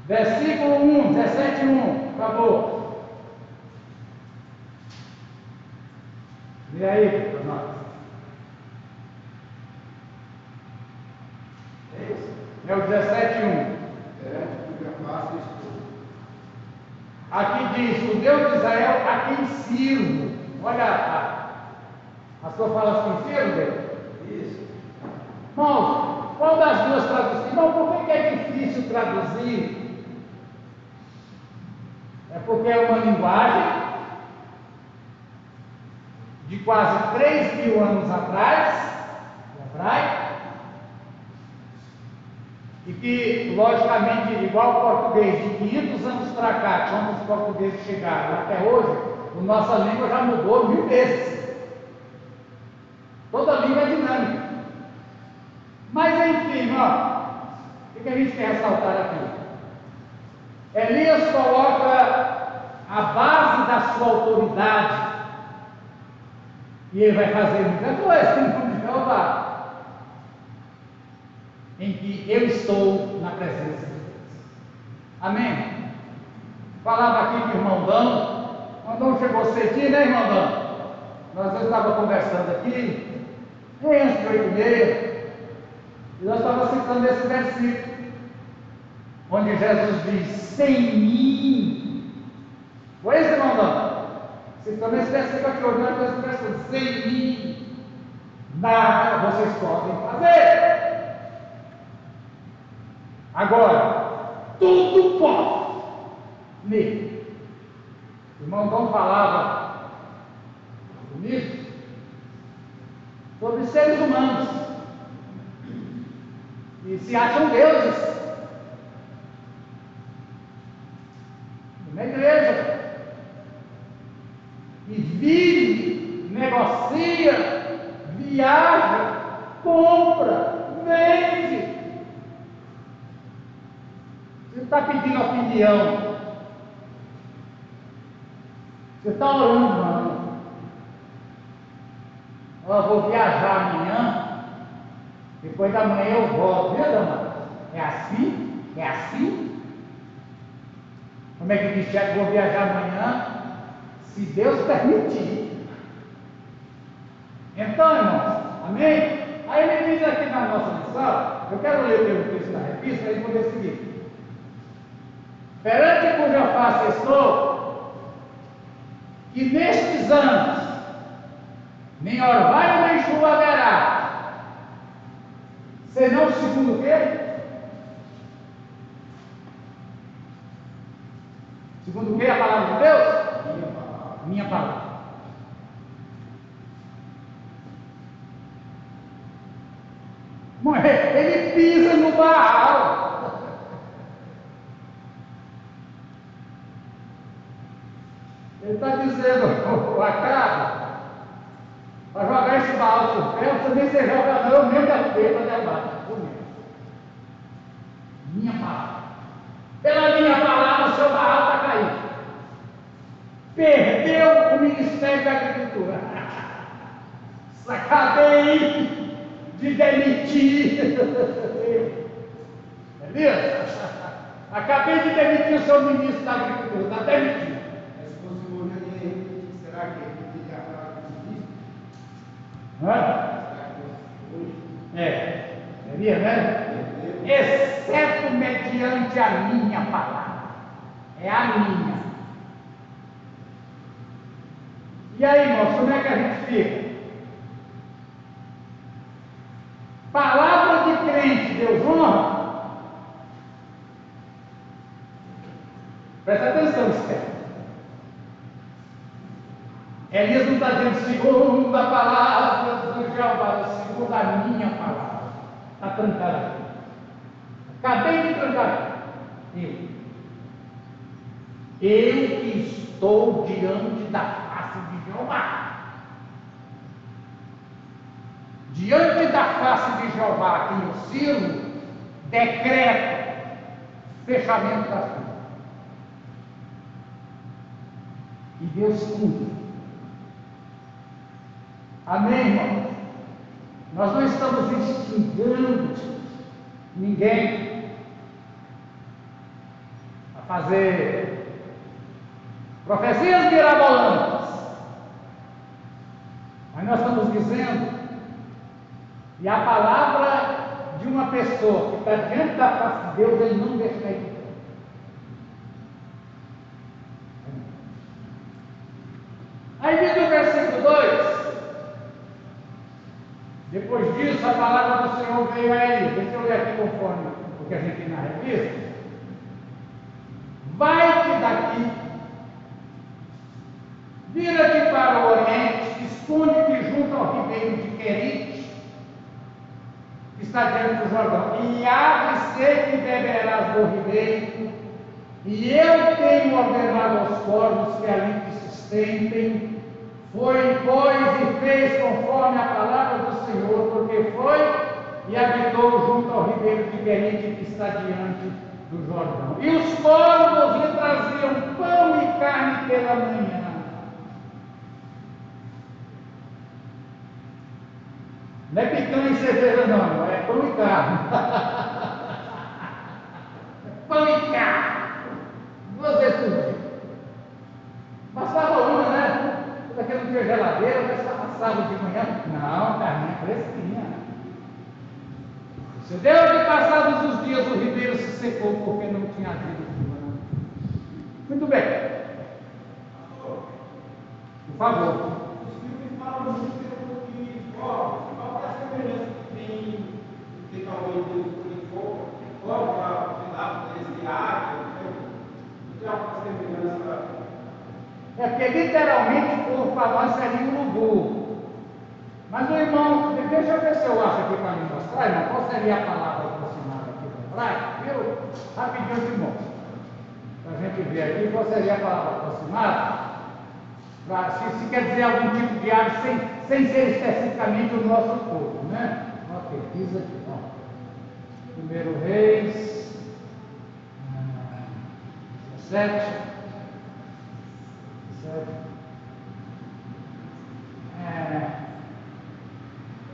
Versículo 1, 17:1, acabou. E aí, para nós? É isso? É o 17:1. Aqui diz: o Deus de Israel a quem sirvo. Olha, a sua fala assim: sirvo dele. Isso. Irmãos, qual das duas traduções? Não, por que é difícil traduzir? É porque é uma linguagem quase 3.000 anos atrás, o hebraico, e que, logicamente, igual o português, de 500 anos para cá, quando os portugueses chegaram até hoje, a nossa língua já mudou 1000 vezes. Toda língua é dinâmica. Mas, enfim, ó, o que a gente quer ressaltar aqui? Elias coloca a base da sua autoridade, e ele vai fazer muita coisa em nome de Jeová, em que eu estou na presença de Deus. Amém? Falava aqui com o irmão Dão. O irmão Dão chegou cedinho, né, irmão Dão? Nós estávamos conversando aqui, antes de 8h30, e nós estávamos citando esse versículo, onde Jesus diz: sem mim. Foi isso, irmão Dão? Citando esse versículo aqui, olhando esse versículo: sem mim, nada vocês podem fazer. Agora, tudo pode nele. O irmão Dom falava comigo sobre seres humanos e se acham deuses na igreja, e vive, negocia, viaja, compra, vende. Você está pedindo opinião, você está orando, mano. Eu vou viajar amanhã, depois da manhã eu volto, viu, mano? É assim? É assim? Como é que diz Tiago? Vou viajar amanhã, se Deus permitir. Então, irmãos, amém? Aí ele diz aqui na nossa lição, eu quero ler o texto da revista, aí vou ler o seguinte: perante cuja face estou, que nestes anos nem orvalho nem chuva haverá, senão segundo o quê? Segundo o quê? A palavra de Deus? Minha palavra. Ele pisa no Baal. Ele está dizendo: o Acabe, para jogar esse Baal por terra, você nem se joga, não, eu mesmo derrubei para derrubar. Minha palavra. Pela minha palavra, o seu Baal está caído. Perdeu o Ministério da Agricultura. Acabei de demitir. Beleza? Acabei de demitir o seu ministro da Agricultura. Está demitido. Mas se fosse o Moreno, será que ele teria falado isso? Será que hoje? Seria, né? Exceto mediante a minha palavra. É a minha. E aí, irmãos, como é que a gente fica? Palavra de crente, Deus honra? Presta atenção, Esther. Elias não está dizendo segundo a palavra do Jeová, segundo a minha palavra. Está trancado aqui. Acabei de trancar. Eu que estou diante da face de Jeová. Diante da face de Jeová, que eu sirvo, decreto fechamento da fila. E Deus cumpre. Amém, irmão? Nós não estamos instigando ninguém a fazer profecias mirabolantes, mas nós estamos dizendo, e a palavra de uma pessoa que está diante da face de Deus, ele não deixa cair. Aí diz o versículo 2: depois disso, a palavra do Senhor veio a ele. Deixa eu ler aqui conforme o que a gente tem na revista. Vai-te daqui, vira-te para o oriente, esconde Querite, que está diante do Jordão. E água seca e beberás do ribeiro, e eu tenho ordenado aos corvos que ali te sustentem. Foi, pois, e fez conforme a palavra do Senhor, porque foi e habitou junto ao ribeiro de Querite, que está diante do Jordão. E os corvos lhe traziam pão e carne pela manhã. Não é picanha e cerveja não, é pão e carne. Pão e carne. 2 vezes por dia. Passava uma, né? Porque não tinha geladeira, passava de manhã. Não, carninha fresquinha. Se deu que passados os dias o ribeiro se secou porque não tinha havido chuva. Muito bem. Por favor. Os filmes falam muito de fogo. Qual é a semelhança que tem literalmente de fogo? Fogo para esse águia? Não tem alguma semelhança? É porque literalmente o povo para nós seria um urubu. Mas o irmão, deixa eu ver se eu acho aqui para me mostrar, irmão, qual seria a palavra aproximada aqui no hebraico, viu? Rapidinho eu te mostro. Para a gente ver aqui qual seria a palavra aproximada, se quer dizer algum tipo de ave sem ser especificamente o nosso povo, né? Ok, diz aqui, ó. 1 Reis 17.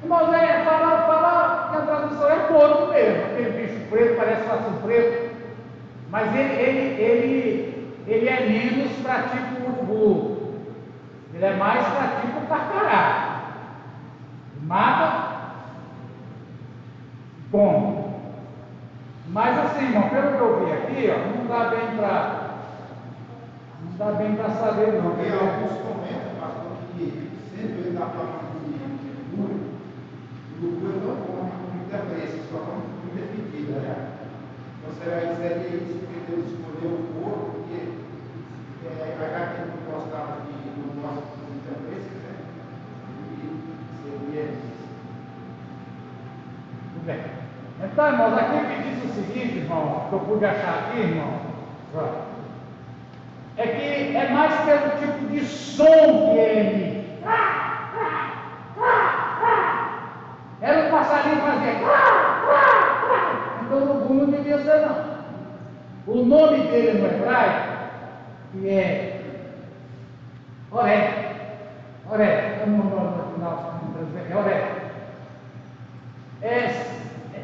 Irmãos, falar que a tradução é porco mesmo, aquele bicho preto, parece faço preto, mas ele é menos para tipo urubu, ele é mais para tipo carcará, mata, come. Mas assim, irmão, pelo que eu vi aqui, ó, não dá bem para saber não. Porque alguns comentam, pastor, que sendo ele da forma de urubu não come muita pressa, só come muita fedida, né? Então seria isso que Deus escolheu o corpo, porque já que ele não gostava de não gosta de muita pressa, né? E seria isso. Muito bem. Então, irmãos, aqui me diz o seguinte, irmão, que eu pude achar aqui, irmão, é que é mais pelo tipo de som que ele. Era um passarinho que fazia. Então o urubu não devia ser, não. O nome dele no hebraico, que é Oré. Oré, no final, é Oré.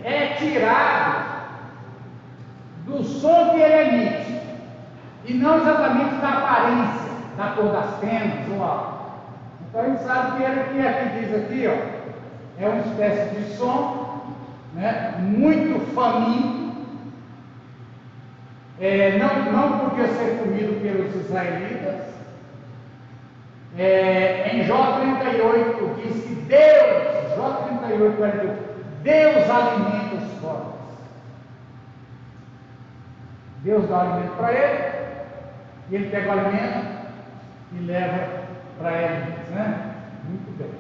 É tirado do som que ele emite, e não exatamente da aparência, da cor das penas ou algo. Então a gente sabe que ele aqui diz aqui, ó, é uma espécie de som, né, muito faminto, não podia ser comido pelos israelitas. Em Jó 38 diz que Jó 38, 48, Deus alimenta os pobres. Deus dá o alimento para ele, e ele pega o alimento e leva para ele, né? Muito bem.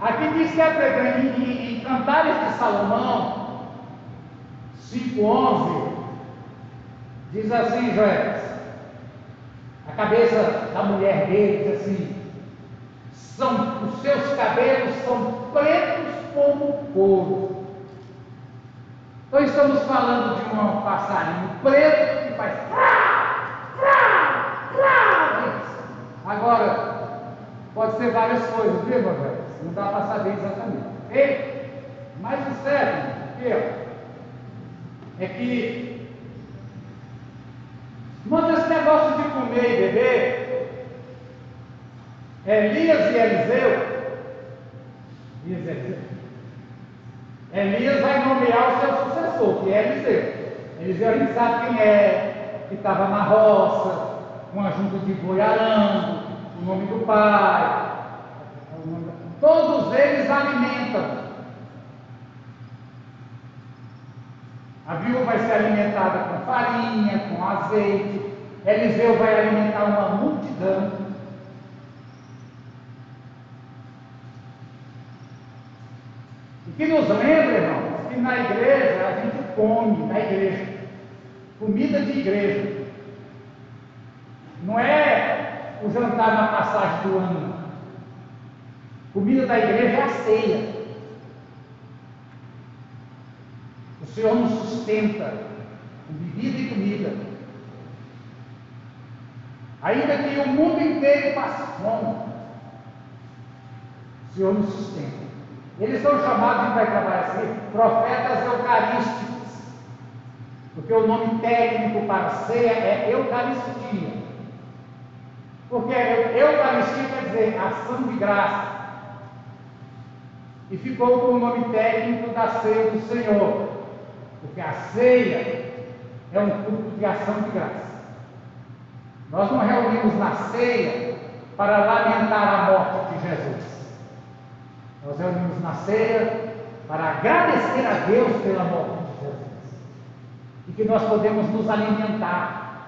Aqui diz que em Cantares de Salomão 5:11 diz assim, Joel, a cabeça da mulher dele diz assim: os seus cabelos são pretos como couro. Então estamos falando de um passarinho preto que faz agora pode ser várias coisas, viu, meu velho? Não dá para saber exatamente, ok? Mas o certo é que mas esse negócio de comer e beber, Elias e Elias vai nomear o seu sucessor, que é Eliseu. Eliseu a gente sabe quem é, que estava na roça, com a junta de boi arando, o nome do pai. Todos eles alimentam. A viúva vai ser alimentada com farinha, com azeite, Eliseu vai alimentar uma multidão. E que nos lembra, irmãos, que na igreja a gente come, na igreja, comida de igreja. Não é o jantar na passagem do ano, não. Comida da igreja é a ceia. O Senhor nos sustenta com bebida e comida. Ainda que o mundo inteiro passe fome, o Senhor nos sustenta. Eles são chamados, a gente vai trabalhar assim, profetas eucarísticos, porque o nome técnico para ceia é Eucaristia. Porque Eucaristia quer dizer ação de graça. E ficou com o nome técnico da ceia do Senhor, porque a ceia é um culto de ação de graça. Nós não reunimos na ceia para lamentar a morte de Jesus. Nós reunimos na ceia para agradecer a Deus pela morte de Jesus. E que nós podemos nos alimentar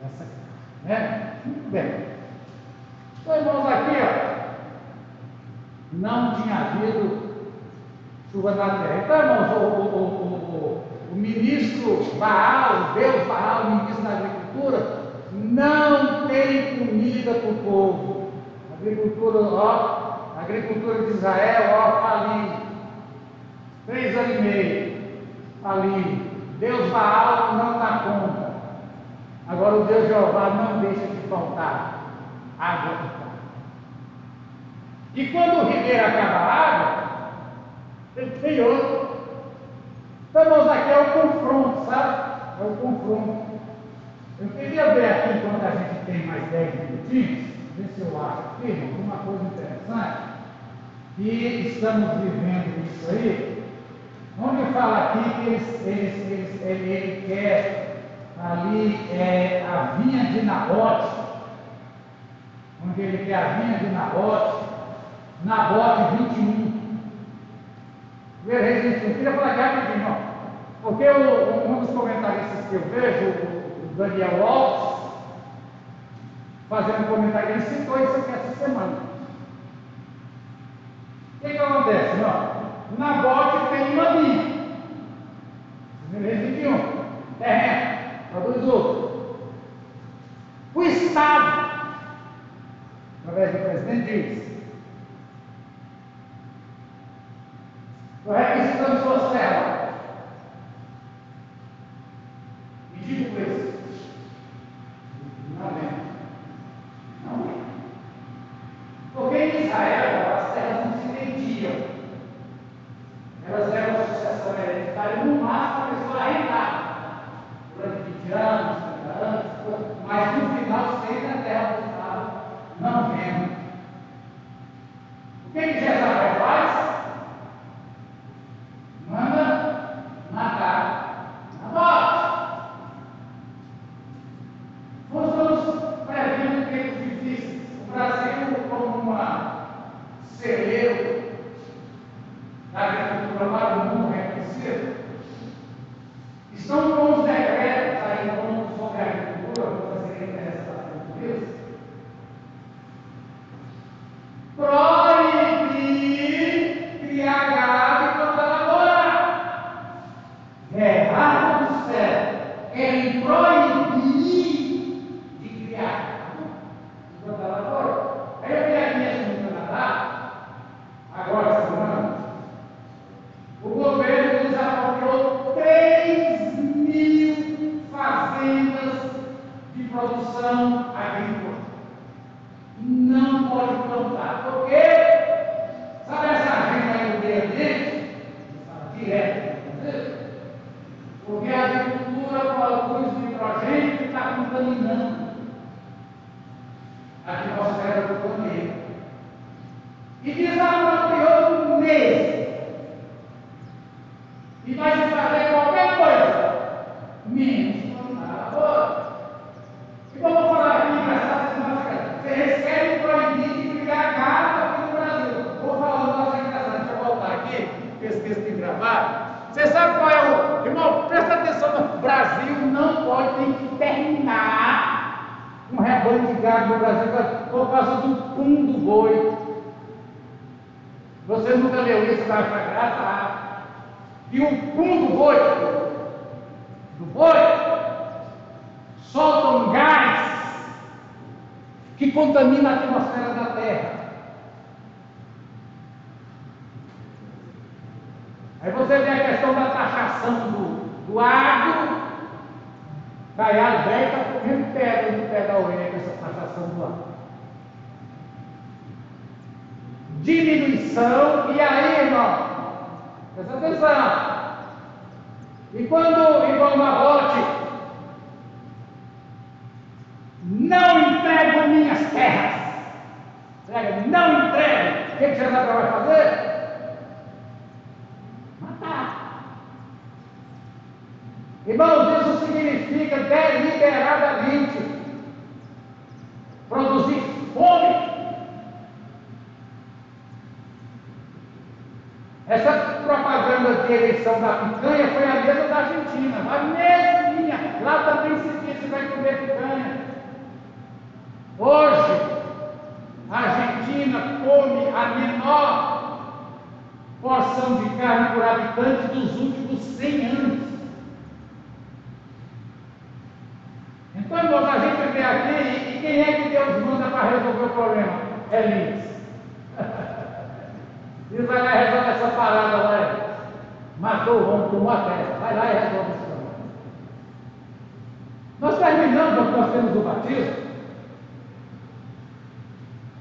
dessa graça, né? Muito bem. Então, irmãos, aqui, ó, não tinha havido chuva na terra. Então, irmãos, o ministro Baal, o Deus Baal, o ministro da agricultura, não tem comida para o povo. A agricultura de Israel, ó, faliu. 3 anos e meio, faliu. Deus Baal não dá conta. Agora o Deus Jeová não deixa de faltar água e pão. E quando o ribeiro acaba a água, ele tem outro. Então, irmãos, aqui é o confronto, sabe? É o confronto. Eu queria ver aqui, enquanto a gente tem mais 10 minutinhos, ver se eu acho aqui, irmãos, uma coisa interessante, que estamos vivendo isso aí, onde fala aqui que ele quer ali a vinha de Nabote, onde ele quer a vinha de Nabote, Nabote 21. Ver Reis 21. Eu queria falar aqui rapidinho, ó, porque um dos comentaristas que eu vejo, o Daniel Alves, fazendo um comentário, ele citou isso aqui essa semana. O que acontece? Nabote tem uma vinha. Reis 21. Terreno. Produz outro. O Estado, através do presidente, diz: estou requisitando suas terras. E digo isso. Amém. Não. Porque em Israel as terras não se vendiam. Elas eram sucessão hereditária, no máximo a pessoa arrendava. Durante 20 anos, 30 anos, mas no final sempre a terra do Estado não vende. O que Jezabel faz? Manda matar Nabote. Nós estamos prevendo tempos difíceis. O Brasil, como uma celeiro da agricultura para o mundo reconhecido, estão com os decretos aí sobre a agricultura, vou fazer interessado por isso, proibir criar gado e plantar lavoura. É errado do céu. Querem proibir de criar gado e plantar lavoura. Aí eu vi aqui mesmo no Canadá, agora essa semana, o governo desapropriou 3.000 fazendas de produção agrícola. Não pode plantar. Por quê? Sabe essa agenda aí do meio ambiente? Direto, porque a agricultura produz nitrogênio que está contaminando a atmosfera do planeta. E desapropriou mesmo. E vai se fazer qualquer coisa, menos plantar lavoura. E como eu falar aqui, engraçado, vocês querem proibir de criar gado aqui no Brasil. Vou falar um negócio engraçado, deixa eu voltar aqui, porque esse texto engraçado. trabalho. Você sabe qual é o... Irmão, presta atenção, o Brasil não pode, tem que terminar um rebanho de gado no Brasil por causa do pum do boi. Você nunca leu isso, vai achar graça. E o pum do boi, solta um gás que contamina a atmosfera da Terra. Aí você vê a questão da taxação do agro. Caiado velho está correndo pedra no pé da orelha com essa taxação do agro. Diminuição, e aí, irmão, presta atenção. E quando, igual Marote, não entrego minhas terras, não entrego, o que Jesus vai fazer? Matar. Irmãos, isso significa deliberadamente produzir fome. Essa propaganda de eleição da picanha foi a mesma da Argentina, a mesminha. Lá também se vai comer picanha. Hoje, a Argentina come a menor porção de carne por habitante dos últimos 100 anos. Então, irmãos, a gente vê aqui, e quem é que Deus manda para resolver o problema? É Elias. Ele vai lá e resolve essa parada lá. Matou o homem, tomou a terra. Vai lá e resolve esse problema. Nós terminamos quando nós temos o batismo.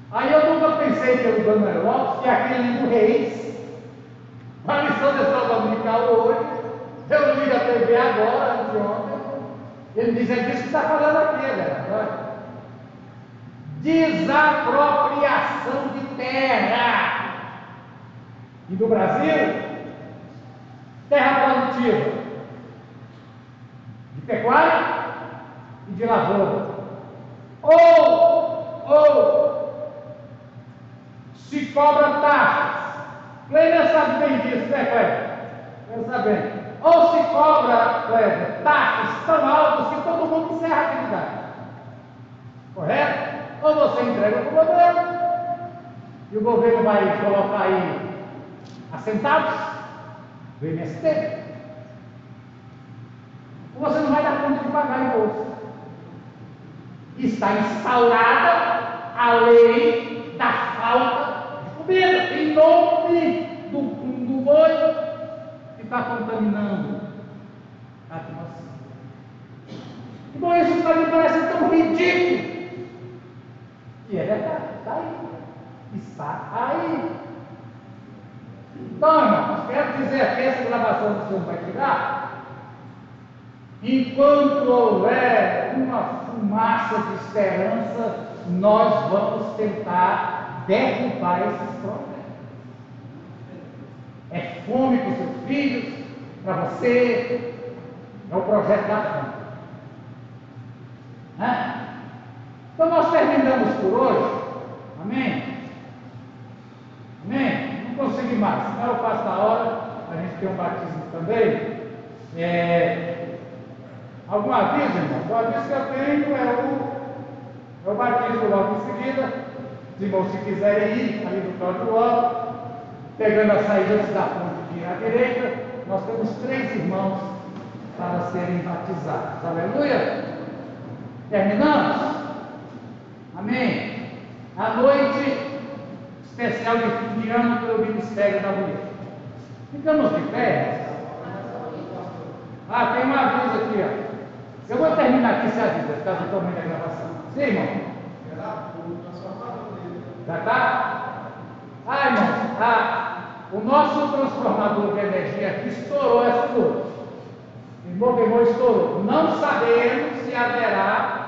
Aí eu nunca pensei pelo Daniel Lopes, que aquele livro Reis, a lição da escola dominical hoje, eu li a TV agora, anteontem, ele diz, é disso que está falando aqui, galera. Desapropriação de terra. E do Brasil, terra produtiva, de pecuária e de lavoura. Ou se cobra taxas. Cleber sabe bem disso, né, Cleber? Eu sabendo. Ou se cobra, Cleber, taxas tão altas que todo mundo encerra a atividade. Correto? Ou você entrega para o governo, e o governo vai colocar aí assentados do MST, você não vai dar conta de pagar imposto. Está instaurada a lei da falta de comida, em nome do boi que está contaminando a atmosfera. Então isso para mim parece tão ridículo. E é verdade, está aí. Está aí. Então, irmãos, quero dizer que essa gravação do Senhor vai tirar, enquanto houver uma fumaça de esperança, nós vamos tentar derrubar esses problemas. É fome para os seus filhos, para você, é o projeto da fome. Então nós terminamos por hoje, amém? Amém? Não consegui mais, senão eu passo da hora, a gente tem um batismo também. Algum aviso, irmão? O aviso que eu tenho é o batismo logo em seguida. Os irmãos, se quiserem ir ali do próprio logo, pegando a saída antes da ponte à direita, nós temos 3 irmãos para serem batizados. Aleluia! Terminamos? Amém? A noite especial de fim de ano pelo Ministério da Mulher. Ficamos de pé. Tem um aviso aqui, ó. Eu vou terminar aqui esse aviso, caso eu tome da gravação. Sim, irmão? Já está? Irmãos, o nosso transformador de energia aqui estourou essa noite. Irmão, estourou. Não sabemos se haverá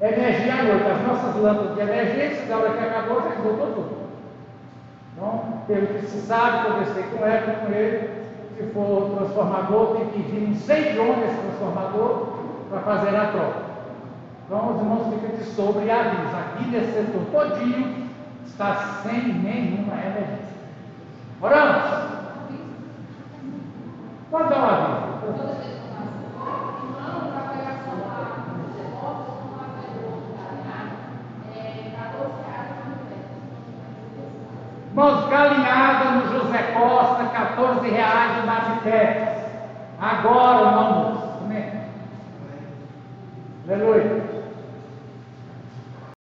energia à noite. As nossas lâmpadas de emergência, da hora que acabou, já esgotou tudo. Então, pelo que se sabe, conversei com ele, se for o transformador, tem que vir não sei de onde esse transformador para fazer a troca. Então, os irmãos ficam de sobre e avisam. Aqui nesse setor todinho está sem nenhuma emergência. Oramos. Pode dar uma vista. Irmãos, galinhada no José Costa, R$14 o Navitex. Agora,